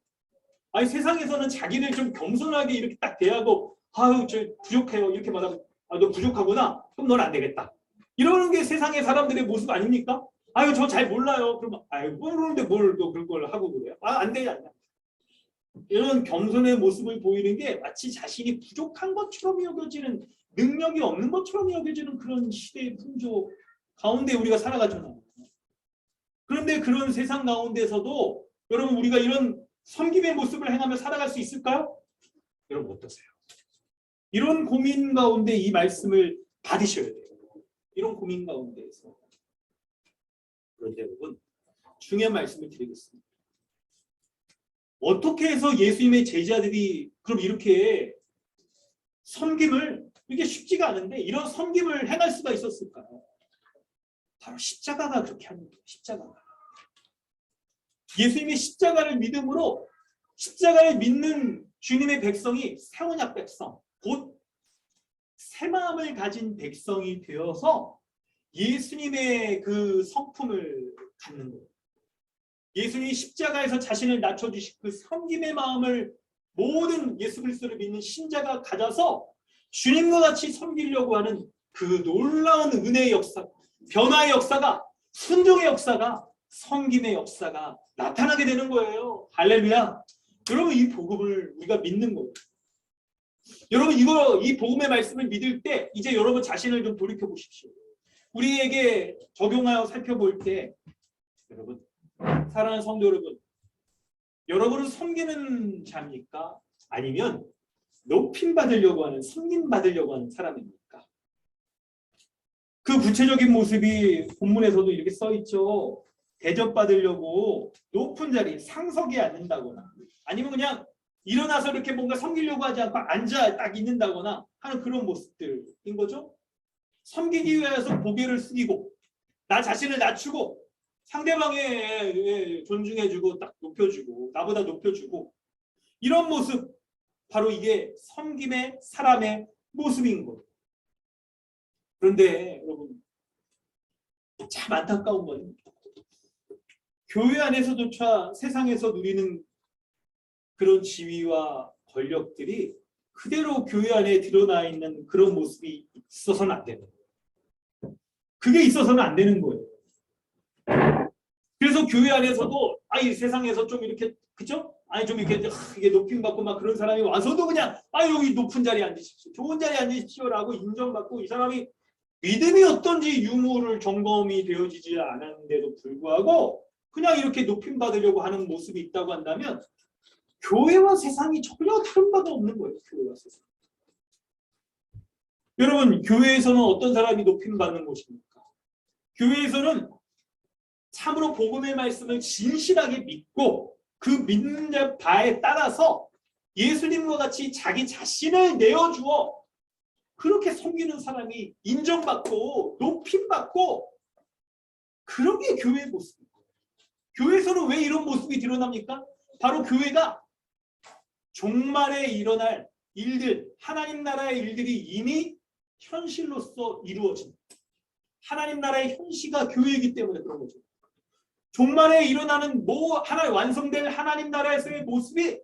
Speaker 4: 세상에서는 자기를 좀 겸손하게 이렇게 딱 대하고 저 부족해요. 이렇게 말하면 너 부족하구나. 그럼 넌 안 되겠다. 이러는 게 세상의 사람들의 모습 아닙니까? 저 잘 몰라요. 그러면 모르는데 뭘 또 그런 걸 하고 그래요? 안 돼. 이런 겸손의 모습을 보이는 게 마치 자신이 부족한 것처럼 여겨지는 능력이 없는 것처럼 여겨지는 그런 시대의 풍조 가운데 우리가 살아가잖아요. 그런데 그런 세상 가운데서도 여러분 우리가 이런 섬김의 모습을 행하며 살아갈 수 있을까요? 여러분 어떠세요? 이런 고민 가운데 이 말씀을 받으셔야 돼요. 이런 고민 가운데에서. 그런데 여러분 중요한 말씀을 드리겠습니다. 어떻게 해서 예수님의 제자들이 그럼 이렇게 섬김을 이게 쉽지가 않은데 이런 섬김을 행할 수가 있었을까요? 바로 십자가가 그렇게 하는 거예요. 십자가가. 예수님의 십자가를 믿음으로 십자가를 믿는 주님의 백성이 새 언약 백성, 곧 새 마음을 가진 백성이 되어서 예수님의 그 성품을 갖는 거예요. 예수님이 십자가에서 자신을 낮춰주신 그 섬김의 마음을 모든 예수 그리스도를 믿는 신자가 가져서 주님과 같이 섬기려고 하는 그 놀라운 은혜의 역사, 변화의 역사가, 순종의 역사가, 섬김의 역사가 나타나게 되는 거예요. 할렐루야. 여러분 이 복음을 우리가 믿는 거예요. 여러분 이 복음의 말씀을 믿을 때 이제 여러분 자신을 좀 돌이켜 보십시오. 우리에게 적용하여 살펴볼 때 여러분 사랑하는 성도 여러분, 여러분은 섬기는 자입니까? 아니면 높임 받으려고 하는, 섬김 받으려고 하는 사람입니까? 그 구체적인 모습이 본문에서도 이렇게 써 있죠. 대접받으려고 높은 자리, 상석에 앉는다거나 아니면 그냥 일어나서 이렇게 뭔가 섬기려고 하지 않고 앉아 딱 있는다거나 하는 그런 모습들인 거죠. 섬기기 위해서 고개를 숙이고 나 자신을 낮추고 상대방의 존중해주고 딱 높여주고 나보다 높여주고 이런 모습 바로 이게 섬김의 사람의 모습인 거예요. 그런데 여러분 참 안타까운 건 교회 안에서조차 세상에서 누리는 그런 지위와 권력들이 그대로 교회 안에 드러나 있는 그런 모습이 있어서는 안 되는 거예요. 그게 있어서는 안 되는 거예요. 그래서 교회 안에서도 이 세상에서 좀 이렇게 그죠? 좀 이렇게 이게 높임 받고 막 그런 사람이 와서도 그냥 여기 높은 자리에 앉으십시오, 좋은 자리에 앉으십시오라고 인정받고 이 사람이 믿음이 어떤지 유무를 점검이 되어지지 않았는데도 불구하고 그냥 이렇게 높임 받으려고 하는 모습이 있다고 한다면 교회와 세상이 전혀 다른 바가 없는 거예요. 교회와 세상. 여러분 교회에서는 어떤 사람이 높임 받는 것입니까? 교회에서는 참으로 복음의 말씀을 진실하게 믿고 그 믿는 바에 따라서 예수님과 같이 자기 자신을 내어주어 그렇게 섬기는 사람이 인정받고 높임받고 그런 게 교회의 모습입니다. 교회에서는 왜 이런 모습이 드러납니까? 바로 교회가 종말에 일어날 일들, 하나님 나라의 일들이 이미 현실로서 이루어진 하나님 나라의 현시가 교회이기 때문에 그런 거죠. 종말에 일어나는 하나 완성될 하나님 나라에서의 모습이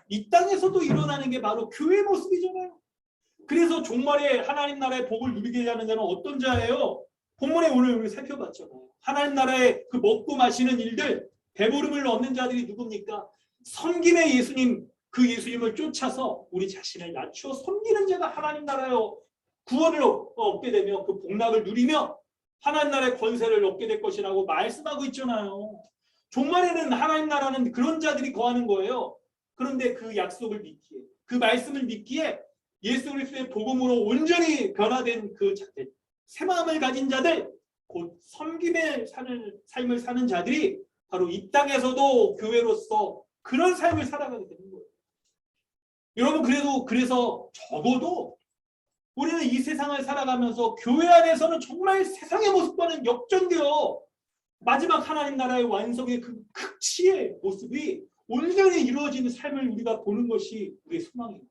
Speaker 4: 이 땅에서도 일어나는 게 바로 교회의 모습이잖아요. 그래서 종말에 하나님 나라의 복을 누리게 하는 자는 어떤 자예요? 본문에 오늘 우리 살펴봤잖아요. 하나님 나라의 그 먹고 마시는 일들, 배부름을 얻는 자들이 누굽니까? 섬김의 예수님, 그 예수님을 쫓아서 우리 자신을 낮추어 섬기는 자가 하나님 나라의 구원을 얻게 되며 그 복락을 누리며 하나님 나라의 권세를 얻게 될 것이라고 말씀하고 있잖아요. 종말에는 하나님 나라는 그런 자들이 거하는 거예요. 그런데 그 약속을 믿기에, 그 말씀을 믿기에 예수 그리스도의 복음으로 온전히 변화된 그 자들, 새 마음을 가진 자들, 곧 섬김의 삶을 사는 자들이 바로 이 땅에서도 교회로서 그런 삶을 살아가게 되는 거예요. 여러분 그래서 적어도 우리는 이 세상을 살아가면서 교회 안에서는 정말 세상의 모습과는 역전되어 마지막 하나님 나라의 완성의 그 극치의 모습이 온전히 이루어지는 삶을 우리가 보는 것이 우리의 소망입니다.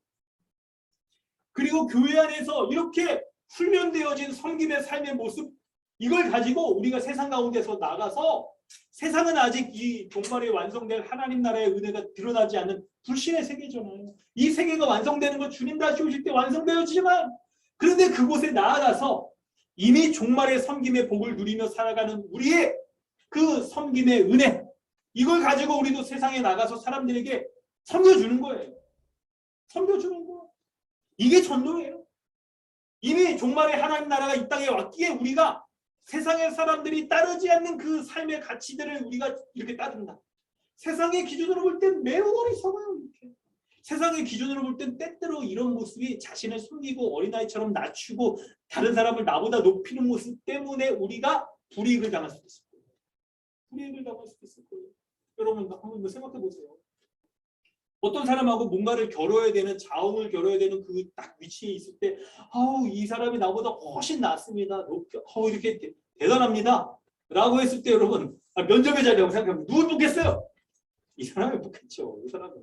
Speaker 4: 그리고 교회 안에서 이렇게 훈련되어진 섬김의 삶의 모습, 이걸 가지고 우리가 세상 가운데서 나가서 세상은 아직 이 종말에 완성될 하나님 나라의 은혜가 드러나지 않는 불신의 세계잖아요. 이 세계가 완성되는 건 주님 다시 오실 때 완성되어지지만 그런데 그곳에 나아가서 이미 종말의 섬김의 복을 누리며 살아가는 우리의 그 섬김의 은혜, 이걸 가지고 우리도 세상에 나가서 사람들에게 섬겨주는 거예요. 섬겨주는 거. 이게 전도예요. 이미 종말의 하나님 나라가 이 땅에 왔기에 우리가 세상의 사람들이 따르지 않는 그 삶의 가치들을 우리가 이렇게 따른다. 세상의 기준으로 볼 땐 매우 어리석어요. 이렇게. 세상의 기준으로 볼 땐 때때로 이런 모습이 자신을 숨기고 어린아이처럼 낮추고 다른 사람을 나보다 높이는 모습 때문에 우리가 불이익을 당할 수도 있을 거예요. 불이익을 당할 수도 있을 거예요. 여러분 한번 생각해 보세요. 어떤 사람하고 뭔가를 겨뤄야 되는, 자웅을 겨뤄야 되는 그 딱 위치에 있을 때, 아우 이 사람이 나보다 훨씬 낫습니다. 이렇게 대단합니다. 라고 했을 때 여러분 면접의 자리라고 생각하면 누굴 뽑겠어요? 이 사람을 뽑겠죠. 이 사람은.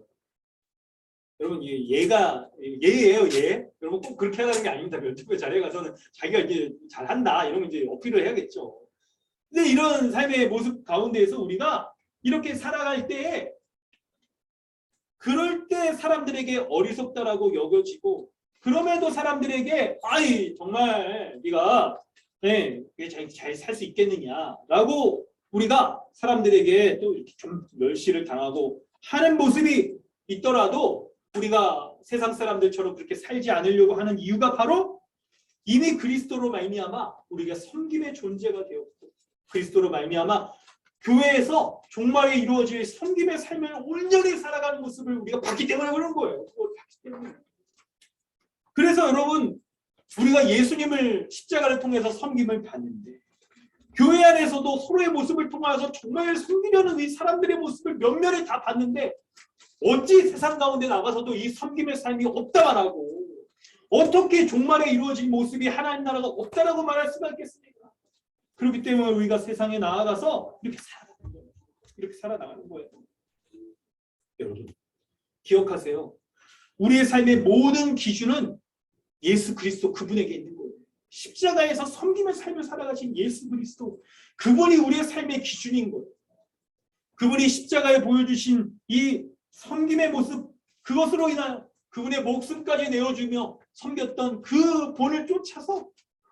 Speaker 4: 여러분 얘예요, 얘. 여러분 꼭 그렇게 하는 게 아닙니다. 면접의 자리에 가서는 자기가 이제 잘한다 이러면 이제 어필을 해야겠죠. 근데 이런 삶의 모습 가운데에서 우리가 이렇게 살아갈 때에 그럴 때 사람들에게 어리석다라고 여겨지고 그럼에도 사람들에게 아이 정말 네가 잘 살 수 있겠느냐라고 우리가 사람들에게 또 이렇게 좀 멸시를 당하고 하는 모습이 있더라도 우리가 세상 사람들처럼 그렇게 살지 않으려고 하는 이유가 바로 이미 그리스도로 말미암아 우리가 섬김의 존재가 되었고 그리스도로 말미암아 교회에서 종말에 이루어질 섬김의 삶을 온전히 살아가는 모습을 우리가 봤기 때문에 그런 거예요. 그걸 봤기 때문에. 그래서 여러분 우리가 예수님을 십자가를 통해서 섬김을 받는데 교회 안에서도 서로의 모습을 통해서 정말 섬기려는 이 사람들의 모습을 면면에 다 봤는데 어찌 세상 가운데 나가서도 이 섬김의 삶이 없다만 하고 어떻게 종말에 이루어질 모습이 하나님 나라가 없다라고 말할 수가 있겠습니까? 그렇기 때문에 우리가 세상에 나아가서 이렇게 살아가는 거예요. 이렇게 살아나가는 거예요. 여러분 기억하세요. 우리의 삶의 모든 기준은 예수 그리스도 그분에게 있는 거예요. 십자가에서 섬김의 삶을 살아가신 예수 그리스도 그분이 우리의 삶의 기준인 거예요. 그분이 십자가에 보여주신 이 섬김의 모습 그것으로 인한 그분의 목숨까지 내어주며 섬겼던 그 본을 쫓아서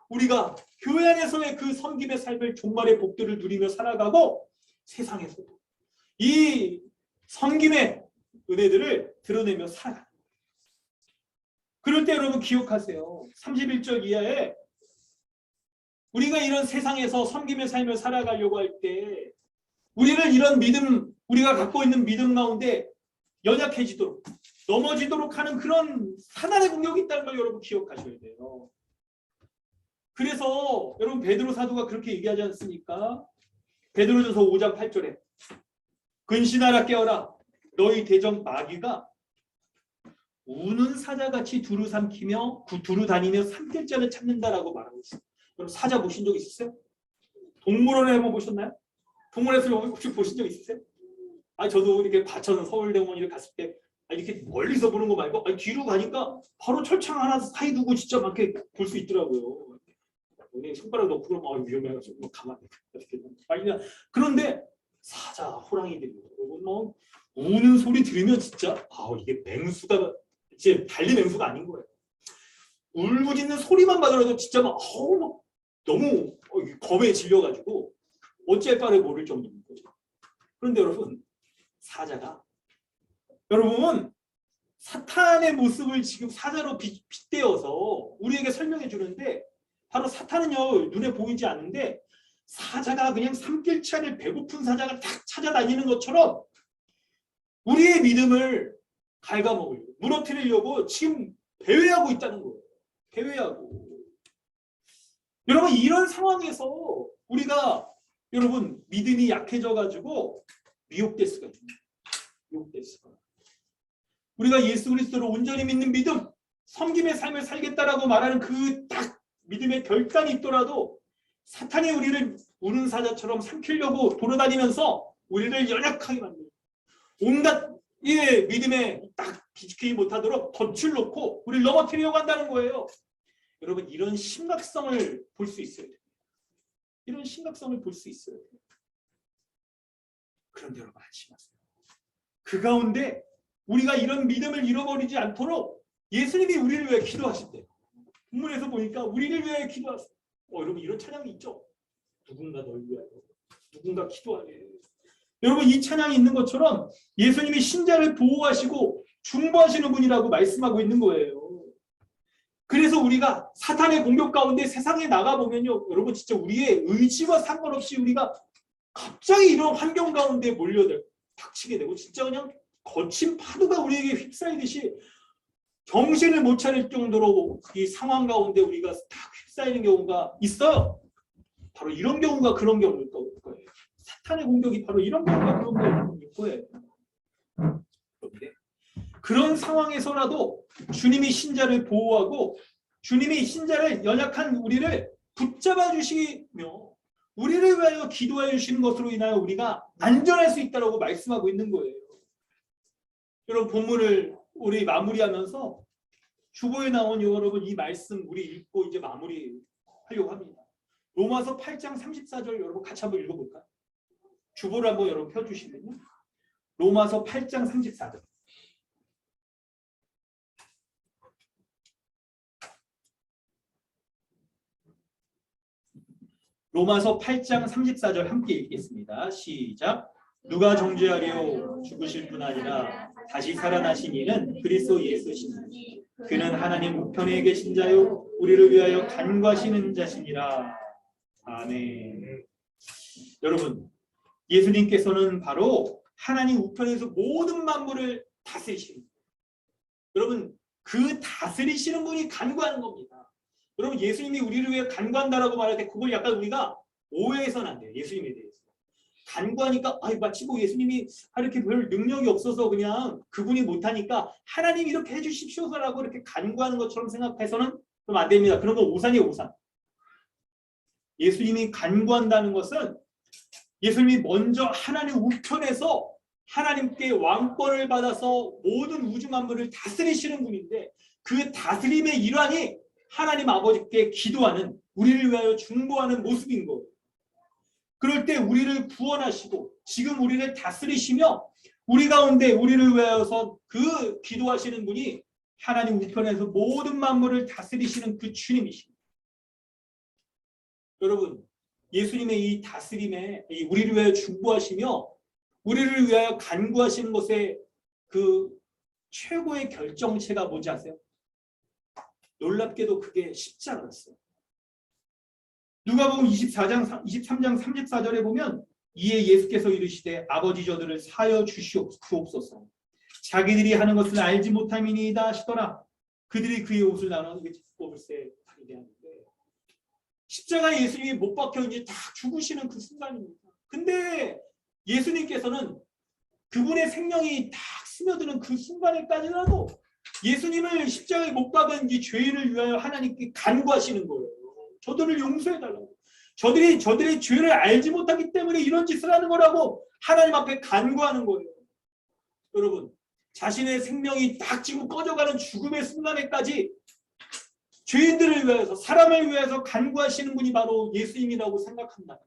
Speaker 4: 우리가 교회 안에서의 그 섬김의 삶을 종말의 복들을 누리며 살아가고 세상에서도 이 섬김의 은혜들을 드러내며 살아가는 거예요. 그럴 때 여러분 기억하세요. 31절 이하에 우리가 이런 세상에서 섬김의 삶을 살아가려고 할 때 우리를 이런 믿음, 우리가 갖고 있는 믿음 가운데 연약해지도록 넘어지도록 하는 그런 사단의 공격이 있다는 걸 여러분 기억하셔야 돼요. 그래서 여러분 베드로 사도가 그렇게 얘기하지 않습니까? 베드로전서 5장 8절에 근신하라 깨어라 너희 대적 마귀가 우는 사자같이 두루 삼키며 두루 다니며 삼킬 자를 찾는다라고 말하고 있어요. 여러분 사자 보신 적 있으세요? 동물원에 한번 보셨나요? 동물원에서 혹시 보신 적 있으세요? 저도 이렇게 과천 서울대공원 이렇게 갔을 때 이렇게 멀리서 보는 거 말고 뒤로 가니까 바로 철창 하나 사이 두고 진짜 막 이렇게 볼 수 있더라고요. 손가락 넣고 그러면 위험해가지고 가만히 그런데 사자, 호랑이들이 여러분 우는 소리 들으면 진짜 이게 맹수가 이제 달리 맹수가 아닌 거예요. 울부짖는 소리만 받으라도 진짜 막 너무 겁에 질려가지고 어찌할 바를 모를 정도인 거죠. 그런데 여러분 사자가 여러분 사탄의 모습을 지금 사자로 빗대어서 우리에게 설명해 주는데 바로 사탄은요 눈에 보이지 않는데 사자가 그냥 삼킬 차를 배고픈 사자가 딱 찾아다니는 것처럼 우리의 믿음을 갉아먹으려고 무너뜨리려고 지금 배회하고 있다는 거예요. 배회하고. 여러분 이런 상황에서 우리가 여러분 믿음이 약해져 가지고 미혹될 수가 있습니다. 미혹될 수가. 우리가 예수 그리스도를 온전히 믿는 믿음, 섬김의 삶을 살겠다라고 말하는 그 딱 믿음의 결단이 있더라도 사탄이 우리를 우는 사자처럼 삼키려고 돌아다니면서 우리를 연약하게 만들고 온갖 믿음에 딱 지키지 못하도록 덫을 놓고 우리를 넘어뜨리려고 한다는 거예요. 여러분 이런 심각성을 볼 수 있어야 돼요. 이런 심각성을 볼 수 있어야 돼요. 그런데 여러분 안심하세요. 그 가운데 우리가 이런 믿음을 잃어버리지 않도록 예수님이 우리를 위해 기도하신대요. 본문에서 보니까 우리를 위해 기도하세요. 여러분 이런 찬양이 있죠. 누군가 널 위하여 누군가 기도하네. 여러분 이 찬양이 있는 것처럼 예수님이 신자를 보호하시고 중보하시는 분이라고 말씀하고 있는 거예요. 그래서 우리가 사탄의 공격 가운데 세상에 나가보면요, 여러분 진짜 우리의 의지와 상관없이 우리가 갑자기 이런 환경 가운데 닥치게 되고 진짜 그냥 거친 파도가 우리에게 휩싸이듯이 정신을 못 차릴 정도로 이 상황 가운데 우리가 다 휩싸이는 경우가 있어요. 바로 이런 경우가 그런 경우일 거예요. 사탄의 공격이 바로 이런 경우가 그런 경우일 거예요. 그런데 그런 상황에서라도 주님이 신자를 보호하고 주님이 신자를 연약한 우리를 붙잡아 주시며 우리를 위하여 기도해 주시는 것으로 인하여 우리가 안전할 수 있다고 말씀하고 있는 거예요. 여러분 본문을 우리 마무리하면서 주보에 나온 여러분 이 말씀 우리 읽고 이제 마무리하려고 합니다. 로마서 8장 34절 여러분 같이 한번 읽어볼까요? 주보를 한번 여러분 펴주시면요. 로마서 8장 34절. 로마서 8장 34절 함께 읽겠습니다. 시작. 누가 정죄하리요? 죽으실 뿐 아니라 다시 살아나신 이는 그리스도 예수시니 그는 하나님 우편에 계신 자요 우리를 위하여 간구하시는 자시니라. 아멘. 여러분 예수님께서는 바로 하나님 우편에서 모든 만물을 다스리십니다. 여러분 그 다스리시는 분이 간구하는 겁니다. 여러분 예수님이 우리를 위해 간구한다라고 말할 때 그걸 약간 우리가 오해해서는 안 돼요. 예수님에 대해서. 간구하니까 마치 뭐 예수님이 이렇게 별 능력이 없어서 그냥 그분이 못하니까 하나님 이렇게 해주십시오라고 이렇게 간구하는 것처럼 생각해서는 좀 안 됩니다. 그런 건 오산이에요. 오산. 예수님이 간구한다는 것은 예수님이 먼저 하나님 우편에서 하나님께 왕권을 받아서 모든 우주 만물을 다스리시는 분인데 그 다스림의 일환이 하나님 아버지께 기도하는 우리를 위하여 중보하는 모습인 거예요. 그럴 때 우리를 구원하시고 지금 우리를 다스리시며 우리 가운데 우리를 위하여서 그 기도하시는 분이 하나님 우편에서 모든 만물을 다스리시는 그 주님이십니다. 여러분 예수님의 이 다스림에 우리를 위하여 중보하시며 우리를 위하여 간구하시는 것의 그 최고의 결정체가 뭔지 아세요? 놀랍게도 그게 십자가였어요. 누가복음 23장 34절에 보면 이에 예수께서 이르시되 아버지 저들을 사여 주시옵소서 자기들이 하는 것을 알지 못함이니이다 하시더라. 그들이 그의 옷을 나눠 이게 뽑을세 하는데 십자가에 예수님이 못 박혀 이제 딱 죽으시는 그 순간입니다. 근데 예수님께서는 그분의 생명이 딱 스며드는 그 순간에까지라도 예수님을 십자가에 못 박은 이 죄인을 위하여 하나님께 간구하시는 거예요. 저들을 용서해달라고. 저들이 죄를 알지 못하기 때문에 이런 짓을 하는 거라고 하나님 앞에 간구하는 거예요. 여러분 자신의 생명이 딱 지금 꺼져가는 죽음의 순간에까지 죄인들을 위해서 사람을 위해서 간구하시는 분이 바로 예수님이라고 생각한다.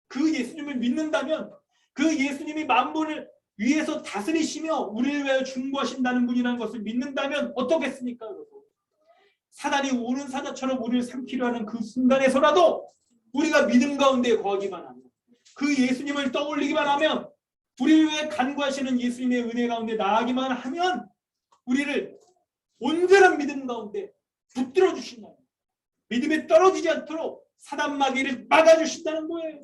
Speaker 4: 그 예수님을 믿는다면 그 예수님이 만물을 위에서 다스리시며 우리를 위하여 중보하신다는 분이라는 것을 믿는다면 어떻겠습니까? 여러분? 사단이 우는 사자처럼 우리를 삼키려 하는 그 순간에서라도 우리가 믿음 가운데 거하기만 하면 그 예수님을 떠올리기만 하면 우리를 위해 간구하시는 예수님의 은혜 가운데 나아가기만 하면 우리를 온전한 믿음 가운데 붙들어 주신다. 믿음에 떨어지지 않도록 사단 마귀를 막아주신다는 거예요.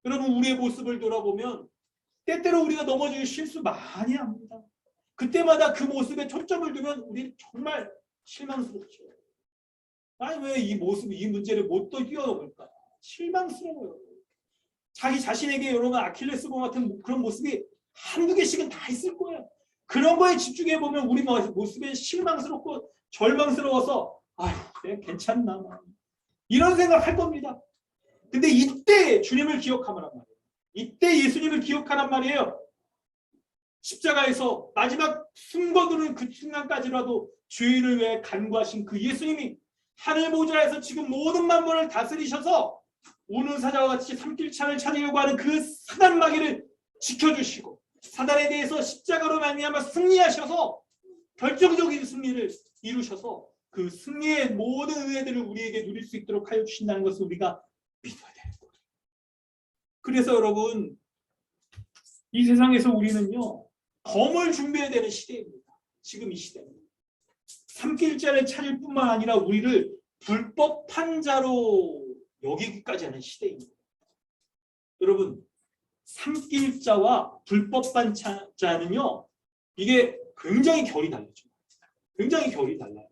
Speaker 4: 여러분 우리의 모습을 돌아보면 때때로 우리가 넘어지기 실수 많이 합니다. 그때마다 그 모습에 초점을 두면 우리 정말 실망스럽죠. 아니 왜 이 모습, 이 문제를 못 또 뛰어넘을까? 실망스러워요. 자기 자신에게 여러분 아킬레스건 같은 그런 모습이 한두 개씩은 다 있을 거예요. 그런 거에 집중해 보면 우리 모습에 실망스럽고 절망스러워서 아휴 그래 괜찮나 이런 생각할 겁니다. 근데 이때 주님을 기억하란 말이에요. 이때 예수님을 기억하란 말이에요. 십자가에서 마지막 숨거두는 그 순간까지라도 죄인을 위해 간구하신 그 예수님이 하늘 보좌에서 지금 모든 만물을 다스리셔서 우는 사자와 같이 삼킬창을 찾으려고 하는 그 사단 마귀를 지켜주시고 사단에 대해서 십자가로 말미암아 승리하셔서 결정적인 승리를 이루셔서 그 승리의 모든 은혜들을 우리에게 누릴 수 있도록 하여 주신다는 것을 우리가 믿어야 되는 거예요. 그래서 여러분 이 세상에서 우리는요 검을 준비해야 되는 시대입니다. 지금 이 시대입니다. 삼킬자를 찾을 뿐만 아니라 우리를 불법한 자로 여기기까지 하는 시대인 거예요. 여러분, 삼킬자와 불법한 자는요, 이게 굉장히 결이 달라죠. 굉장히 결이 달라요.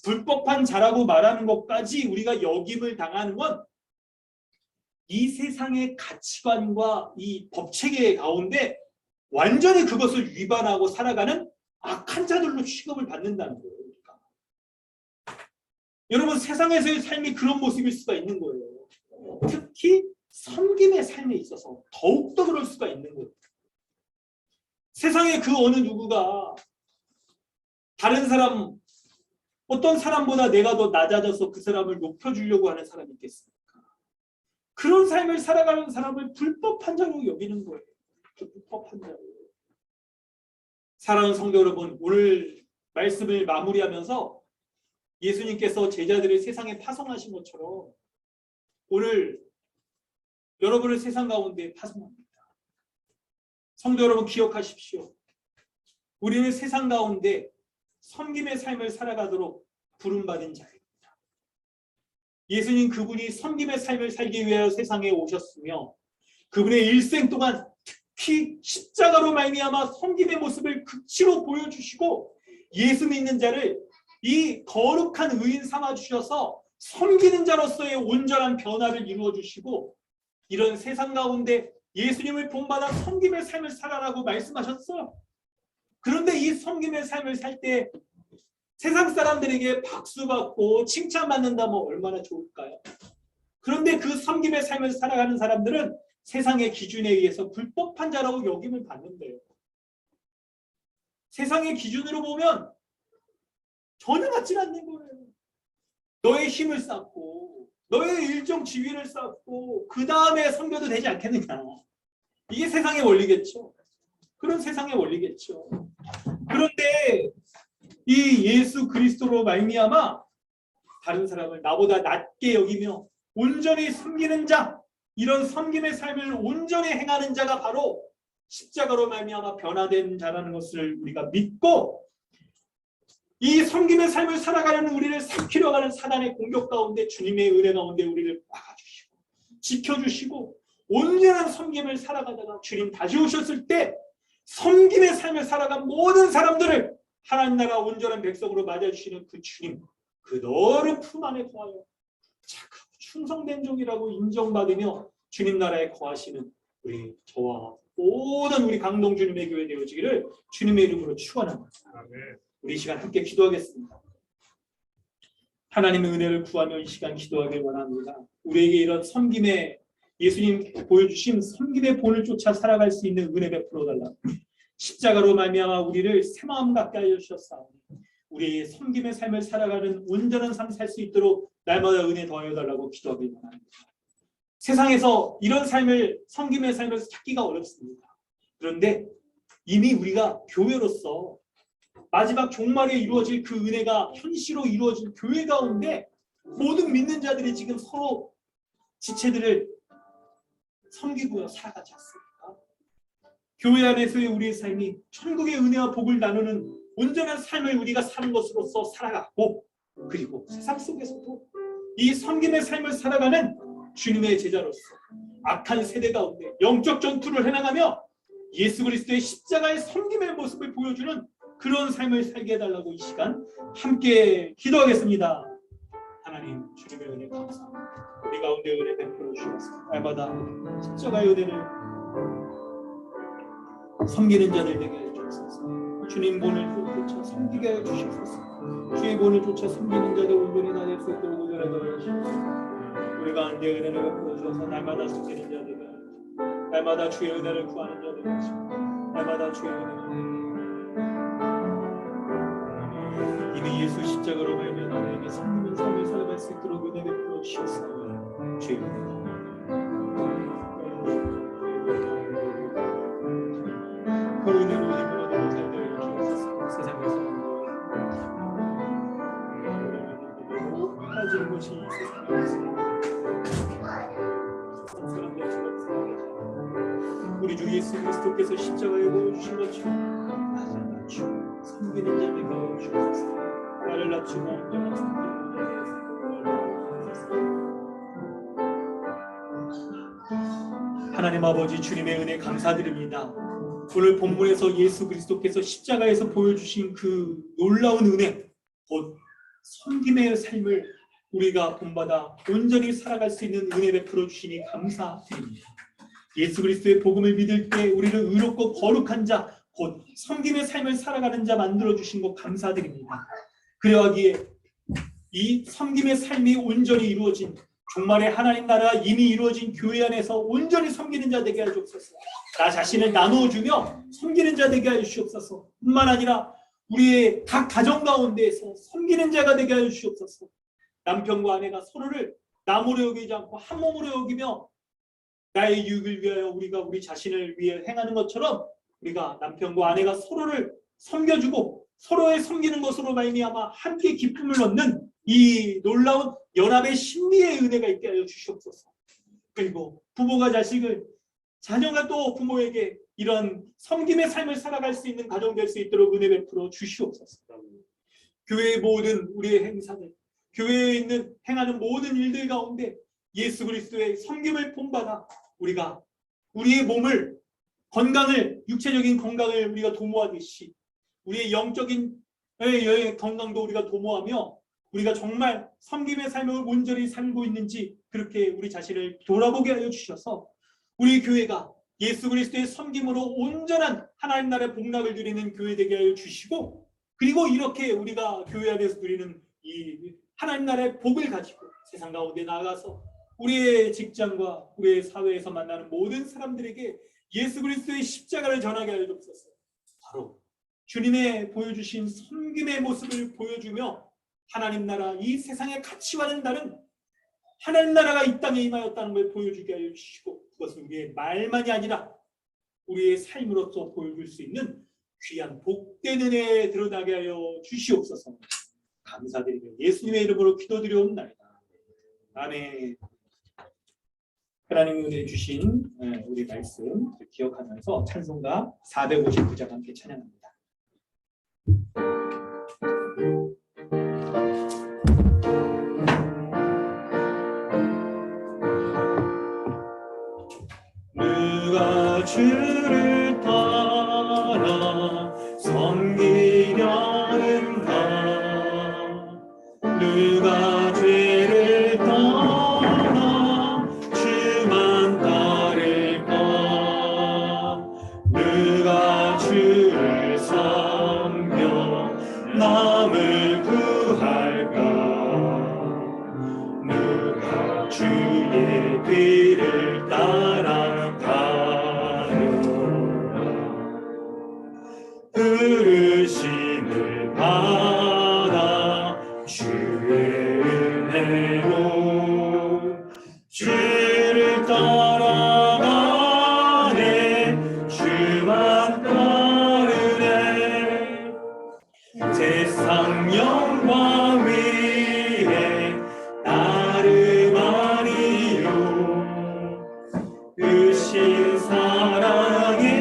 Speaker 4: 불법한 자라고 말하는 것까지 우리가 역임을 당하는 건 이 세상의 가치관과 이 법체계 가운데 완전히 그것을 위반하고 살아가는 악한 자들로 취급을 받는다는 거예요. 그러니까. 여러분, 세상에서의 삶이 그런 모습일 수가 있는 거예요. 특히 섬김의 삶에 있어서 더욱더 그럴 수가 있는 거예요. 세상에 그 어느 누구가 다른 사람, 어떤 사람보다 내가 더 낮아져서 그 사람을 높여주려고 하는 사람이 있겠습니까? 그런 삶을 살아가는 사람을 불법한 자로 여기는 거예요. 불법한 자로. 사랑하는 성도 여러분, 오늘 말씀을 마무리하면서 예수님께서 제자들을 세상에 파송하신 것처럼 오늘 여러분을 세상 가운데 파송합니다. 성도 여러분, 기억하십시오. 우리는 세상 가운데 섬김의 삶을 살아가도록 부름받은 자입니다. 예수님 그분이 섬김의 삶을 살기 위하여 세상에 오셨으며 그분의 일생 동안 특히 십자가로 말미암아 섬김의 모습을 극치로 보여주시고 예수 믿는 자를 이 거룩한 의인 삼아 주셔서 섬기는 자로서의 온전한 변화를 이루어 주시고 이런 세상 가운데 예수님을 본받아 섬김의 삶을 살아라고 말씀하셨어요. 그런데 이 섬김의 삶을 살 때 세상 사람들에게 박수받고 칭찬받는다면 얼마나 좋을까요? 그런데 그 섬김의 삶을 살아가는 사람들은 세상의 기준에 의해서 불법한 자라고 여김을 받는데요. 세상의 기준으로 보면 전혀 맞지 않는 거예요. 너의 힘을 쌓고 너의 일정 지위를 쌓고 그 다음에 섬겨도 되지 않겠느냐. 이게 세상의 원리겠죠. 그런 세상의 원리겠죠. 그런데 이 예수 그리스도로 말미암아 다른 사람을 나보다 낮게 여기며 온전히 섬기는 자, 이런 섬김의 삶을 온전히 행하는 자가 바로 십자가로 말미암아 변화된 자라는 것을 우리가 믿고 이 섬김의 삶을 살아가려는 우리를 삼키려 가는 사단의 공격 가운데 주님의 은혜 가운데 우리를 막아주시고 지켜주시고 온전한 섬김을 살아가다가 주님 다시 오셨을 때 섬김의 삶을 살아간 모든 사람들을 하나님 나라 온전한 백성으로 맞아주시는 그 주님, 그 넓은 품 안에 거하여 착하고 충성된 종이라고 인정받으며 주님 나라에 거하시는 우리 저와 모든 우리 강동 주님의 교회 되어지기를 주님의 이름으로 축원합니다. 우리 이 시간 함께 기도하겠습니다. 하나님의 은혜를 구하며 이 시간 기도하길 원합니다. 우리에게 이런 섬김의 예수님 보여주신 섬김의 본을 쫓아 살아갈 수 있는 은혜 베풀어 달라. 십자가로 말미암아 우리를 새마음 갖게 하여 주셨사오니 우리의 섬김의 삶을 살아가는 온전한 삶 살 수 있도록 날마다 은혜 더하여 달라고 기도하길 원합니다. 세상에서 이런 삶을 섬김의 삶을 찾기가 어렵습니다. 그런데 이미 우리가 교회로서 마지막 종말에 이루어질 그 은혜가 현실로 이루어질 교회 가운데 모든 믿는 자들이 지금 서로 지체들을 섬기고 살아가지 않습니까? 교회 안에서의 우리의 삶이 천국의 은혜와 복을 나누는 온전한 삶을 우리가 사는 것으로서 살아가고 그리고 세상 속에서도 이 섬김의 삶을 살아가는 주님의 제자로서 악한 세대 가운데 영적 전투를 해나가며 예수 그리스도의 십자가의 섬김의 모습을 보여주는 그런 삶을 살게 해달라고 이 시간 함께 기도하겠습니다. 하나님 주님의 은혜 감사합니다. 우리 가운데 은혜 베풀어 주셔서 날마다 십자가의 은혜를 섬기는 자들 되게 해주옵소서. 주님 본을 쫓아 섬기게 하여 주시옵소서. 주의 본을 쫓아 섬기는 자들 온전히 다닐 수 있도록 운전하여 주시옵소서. 우리 가운데 은혜를 베풀어 주셔서 날마다 섬기는 자들이 날마다 주의 은혜를 구하는 자들이 날마다 주의 은혜를 이미 예수 십자가로 말미암아 나에게 섬기는 삶을 살아갈 수 있도록 은혜 베풀어 주시옵소서. 주의 은혜 그 은혜로 힘으로 잘 되어 주옵소서. 세상에서 높아진 것이 이 세상에 있습니다. 우리 주 예수 그리스도께서 십자가에 보여주신 것처럼 낮아 낮추 섬기는 자 되게 하여 주옵소서. 나를 낮추고 온전한 섬기는 하나님 아버지 주님의 은혜 감사드립니다. 오늘 본문에서 예수 그리스도께서 십자가에서 보여주신 그 놀라운 은혜, 곧 섬김의 삶을 우리가 본받아 온전히 살아갈 수 있는 은혜 베풀어 주시니 감사드립니다. 예수 그리스도의 복음을 믿을 때 우리를 의롭고 거룩한 자, 곧 섬김의 삶을 살아가는 자 만들어 주신 것 감사드립니다. 그러하기에 이 섬김의 삶이 온전히 이루어진 종말의 하나님 나라가 이미 이루어진 교회 안에서 온전히 섬기는 자 되게 하여 주옵소서. 나 자신을 나누어주며 섬기는 자 되게 하여 주옵소서. 뿐만 아니라 우리의 각 가정 가운데에서 섬기는 자가 되게 하여 주옵소서. 남편과 아내가 서로를 남으로 여기지 않고 한 몸으로 여기며 나의 유익을 위하여 우리가 우리 자신을 위해 행하는 것처럼 우리가 남편과 아내가 서로를 섬겨주고 서로의 섬기는 것으로 말미암아 함께 기쁨을 얻는 이 놀라운 연합의 신비의 은혜가 있게 하여 주시옵소서. 그리고 부모가 자식을, 자녀가 또 부모에게 이런 섬김의 삶을 살아갈 수 있는 가정 될 수 있도록 은혜 베풀어 주시옵소서. 교회의 모든 우리의 행사들, 교회에 있는 행하는 모든 일들 가운데 예수 그리스도의 섬김을 본받아 우리가 우리의 몸을, 건강을, 육체적인 건강을 우리가 도모하듯이 우리의 영적인 건강도 우리가 도모하며 우리가 정말 섬김의 삶을 온전히 살고 있는지 그렇게 우리 자신을 돌아보게 하여 주셔서 우리 교회가 예수 그리스도의 섬김으로 온전한 하나님 나라의 복락을 누리는 교회 되게 하여 주시고, 그리고 이렇게 우리가 교회 안에서 누리는 이 하나님 나라의 복을 가지고 세상 가운데 나가서 우리의 직장과 우리의 사회에서 만나는 모든 사람들에게 예수 그리스도의 십자가를 전하게 하여 주옵소서. 바로 주님의 보여주신 섬김의 모습을 보여주며 하나님 나라, 이 세상의 가치와는 다른 하나님 나라가 이 땅에 임하였다는 걸 보여주게 하여 주시고, 그것은 우리의 말만이 아니라 우리의 삶으로서 보여줄 수 있는 귀한 복된 은혜에 드러나게 하여 주시옵소서. 감사드리며 예수님의 이름으로 기도드리옵나이다. 아멘. 하나님 은혜 주신 우리 말씀 기억하면서 찬송가 459장 함께 찬양합니다.
Speaker 2: 누가 주를 따라 섬기려는가? 누가 죄를 떠나 주만 따를까? 누가 주를 섬겨 남을 구할까? 누가 주의 뒤를 따라가느냐? 부르심을 받아 주의 은혜로 주를 따라가네, 주만 따르네. 세상 영광 위에 나름 아니요, 으신 사랑이네,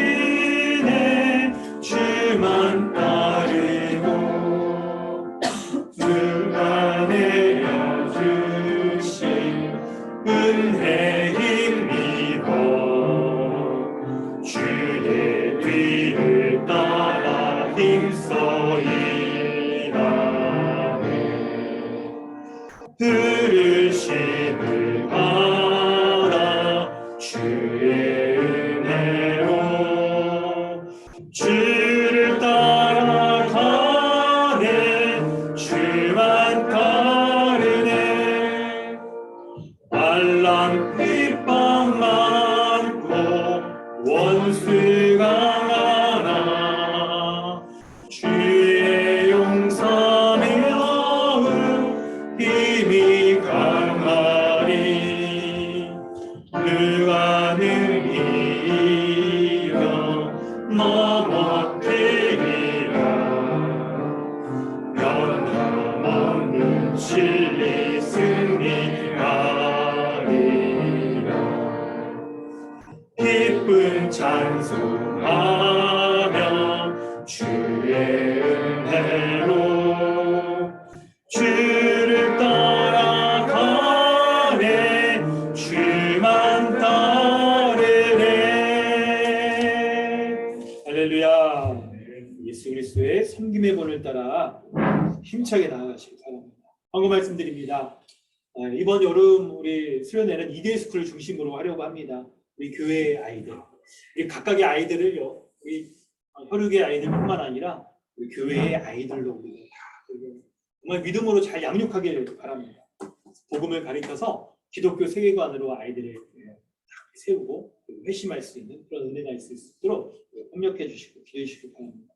Speaker 2: 주만 따르고. 누가 내려주신 은혜입니다. 주의 뒤를 따라 힘써 일하네. 들으심을 받아 주의 은혜로 주를 따라가네, 주만 따르네. 환난 핍박 많고 원수가 많아 주의 용서 믿음 힘이 강하리. 누가 능히 이겨 넘어뜨리라. 변함없는 진리 승리하리라. 기쁜 찬송하며 주의
Speaker 4: 자, 예수 그리스도의 섬김의 본을 따라 힘차게 나아가시기 바랍니다. 광고 말씀드립니다. 이번 여름 우리 수련회는 이데이 스쿨을 중심으로 하려고 합니다. 우리 교회의 아이들, 우리 각각의 아이들을요, 우리 혈육의 아이들뿐만 아니라 우리 교회의 아이들로 우리가 다 정말 믿음으로 잘 양육하길 바랍니다. 복음을 가르쳐서 기독교 세계관으로 아이들을 세우고 회심할 수 있는 그런 은혜가 있을 수 있도록 협력해 주시고 기도해 주시기 바랍니다.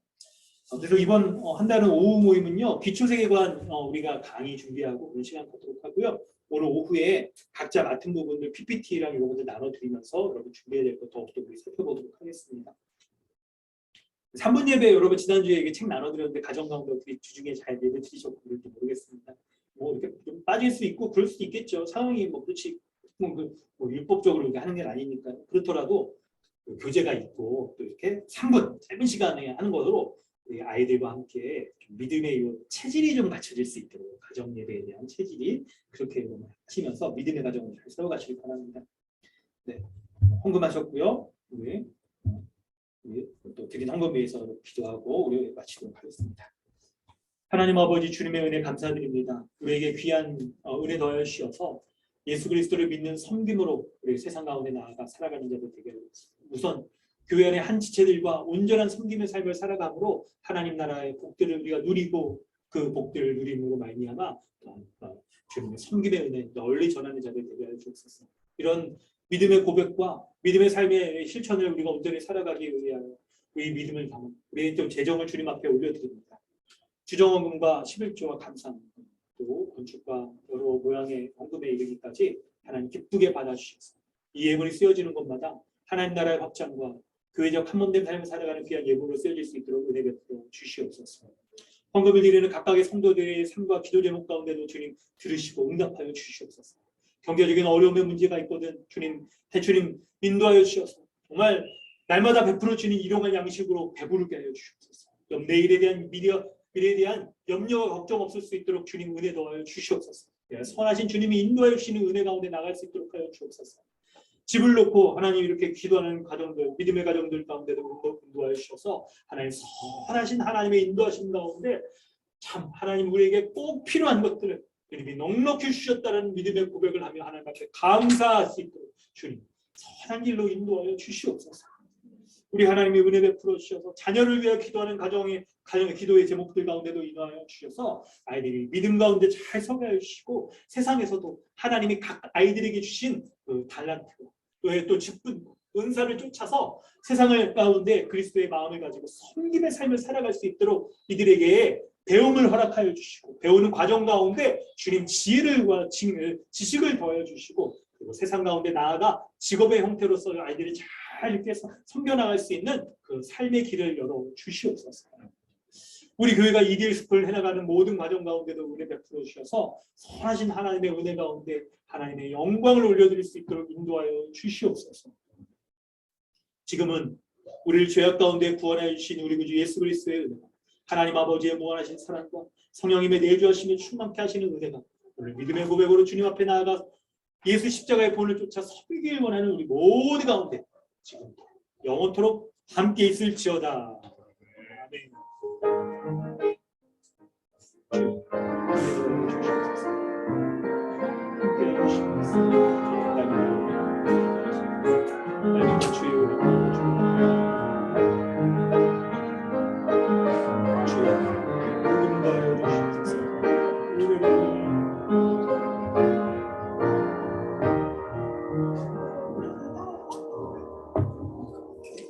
Speaker 4: 그래서 이번 한 달은 오후 모임은요, 기초 세계관 우리가 강의 준비하고 그런 시간 갖도록 하고요. 오늘 오후에 각자 맡은 부분들 PPT랑 이런 것들 나눠드리면서 여러분 준비해야 될 것 더욱더 우리 살펴보도록 하겠습니다. 3분 예배 여러분 지난주에 이게 책 나눠드렸는데 가정 가운데 어떻게 주중에 잘 예배 드리셨고 그럴지 모르겠습니다. 뭐 이렇게 좀 빠질 수 있고 그럴 수도 있겠죠. 상황이 뭐 그렇지 뭐 율법적으로 이렇게 하는 게 아니니까. 그렇더라도 교재가 있고 또 이렇게 3분 짧은 시간에 하는 것으로 우리 아이들과 함께 좀 믿음의 이 체질이 좀 갖춰질 수 있도록 가정 예배에 대한 체질이 그렇게 하시면서 믿음의 가정을 잘 세워가시기 바랍니다. 네, 헌금하셨고요. 우리 또 드린 헌금 위해서 기도하고 우리 마치도록 하겠습니다. 하나님 아버지 주님의 은혜 감사드립니다. 우리에게 귀한 은혜 더하여 주셔서 예수 그리스도를 믿는 섬김으로 우리 세상 가운데 나아가 살아가는 자들 되게 우선 교회 안의 한 지체들과 온전한 섬김의 삶을 살아감으로 하나님 나라의 복들을 우리가 누리고 그 복들을 누림으로 말미암아 주님의 섬김의 은혜 널리 전하는 자들 되게 하여 주옵소서. 이런 믿음의 고백과 믿음의 삶의 실천을 우리가 온전히 살아가기 위하여 우리 믿음을 담아 우리의 좀 재정을 주님 앞에 올려드립니다. 주정헌금과 11조와 감사합니다. 또 건축과 여러 모양의 헌금에 이르기까지 하나님 기쁘게 받아주셔서 이 예물이 쓰여지는 곳마다 하나님 나라의 확장과 교회적 한몸된 삶을 살아가는 귀한 예물로 쓰여질 수 있도록 은혜 베풀어 주시옵소서. 헌금을 드리는 각각의 성도들의 삶과 기도 제목 가운데도 주님 들으시고 응답하여 주시옵소서. 경제적인 어려움의 문제가 있거든 주님 인도하여 주셔서 정말 날마다 베풀어 주는 일용할 양식으로 배부르게 하여 주시옵소서. 내일에 대한 미래에 대한 염려와 걱정 없을 수 있도록 주님 은혜 더하여 주시옵소서. 선하신 주님이 인도하여 주시는 은혜 가운데 나갈 수 있도록 하여 주옵소서. 집을 놓고 하나님 이렇게 기도하는 가정들, 믿음의 가정들 가운데도 인도하여 주셔서 하나님 선하신 하나님의 인도하신 가운데 참 하나님 우리에게 꼭 필요한 것들을 주님이 넉넉히 주셨다는 믿음의 고백을 하며 하나님 앞에 감사할 수 있도록 주님 선한 길로 인도하여 주시옵소서. 우리 하나님의 은혜 베풀어 주셔서 자녀를 위하여 기도하는 가정의 기도의 제목들 가운데도 인도하여 주셔서 아이들이 믿음 가운데 잘 서게 하여 주시고 세상에서도 하나님이 각 아이들에게 주신 그 달란트와 또 직분 은사를 쫓아서 세상을 가운데 그리스도의 마음을 가지고 섬김의 삶을 살아갈 수 있도록 이들에게 배움을 허락하여 주시고 배우는 과정 가운데 주님 지혜를과 지식을 더하여 주시고 그리고 세상 가운데 나아가 직업의 형태로서 아이들이 잘 이렇게 섬겨나갈 수 있는 그 삶의 길을 열어 주시옵소서. 우리 교회가 이데이 스쿨 해나가는 모든 과정 가운데도 은혜 베풀어 주셔서 선하신 하나님의 은혜 가운데 하나님의 영광을 올려드릴 수 있도록 인도하여 주시옵소서. 지금은 우리를 죄악 가운데 구원하여 주신 우리 구주 예수 그리스도의 은혜가 하나님 아버지의 무한하신 사랑과 성령님의 내주하심을 충만케 하시는 은혜가 오늘 믿음의 고백으로 주님 앞에 나아가 예수 십자가의 본을 쫓아 섬기길 원하는 우리 모두 가운데 지금 영원토록 함께 있을지어다. 아멘.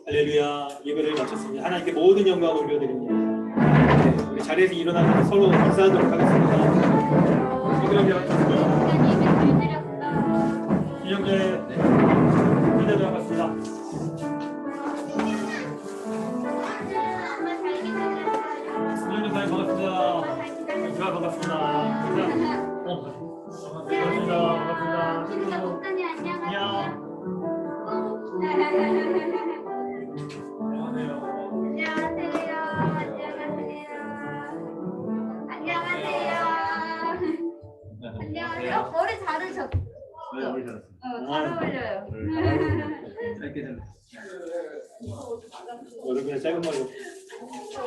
Speaker 4: 할렐루야. 예배를 마쳤습니다. 하나님께 모든 영광을 올려드립니다. 네, 우리 자리에서 일어나서 서로 인사하도록 하겠습니다. 이정재 회장님 반갑습니다. 이정재 사장님 반갑습니다. 제가 반갑습니다. 반갑습니다. 안녕.
Speaker 5: 안녕하세요. 머리 자르셨어. 잘 어울려요.
Speaker 1: 짧게 잘랐어요.
Speaker 4: 여러분의 짧은 머리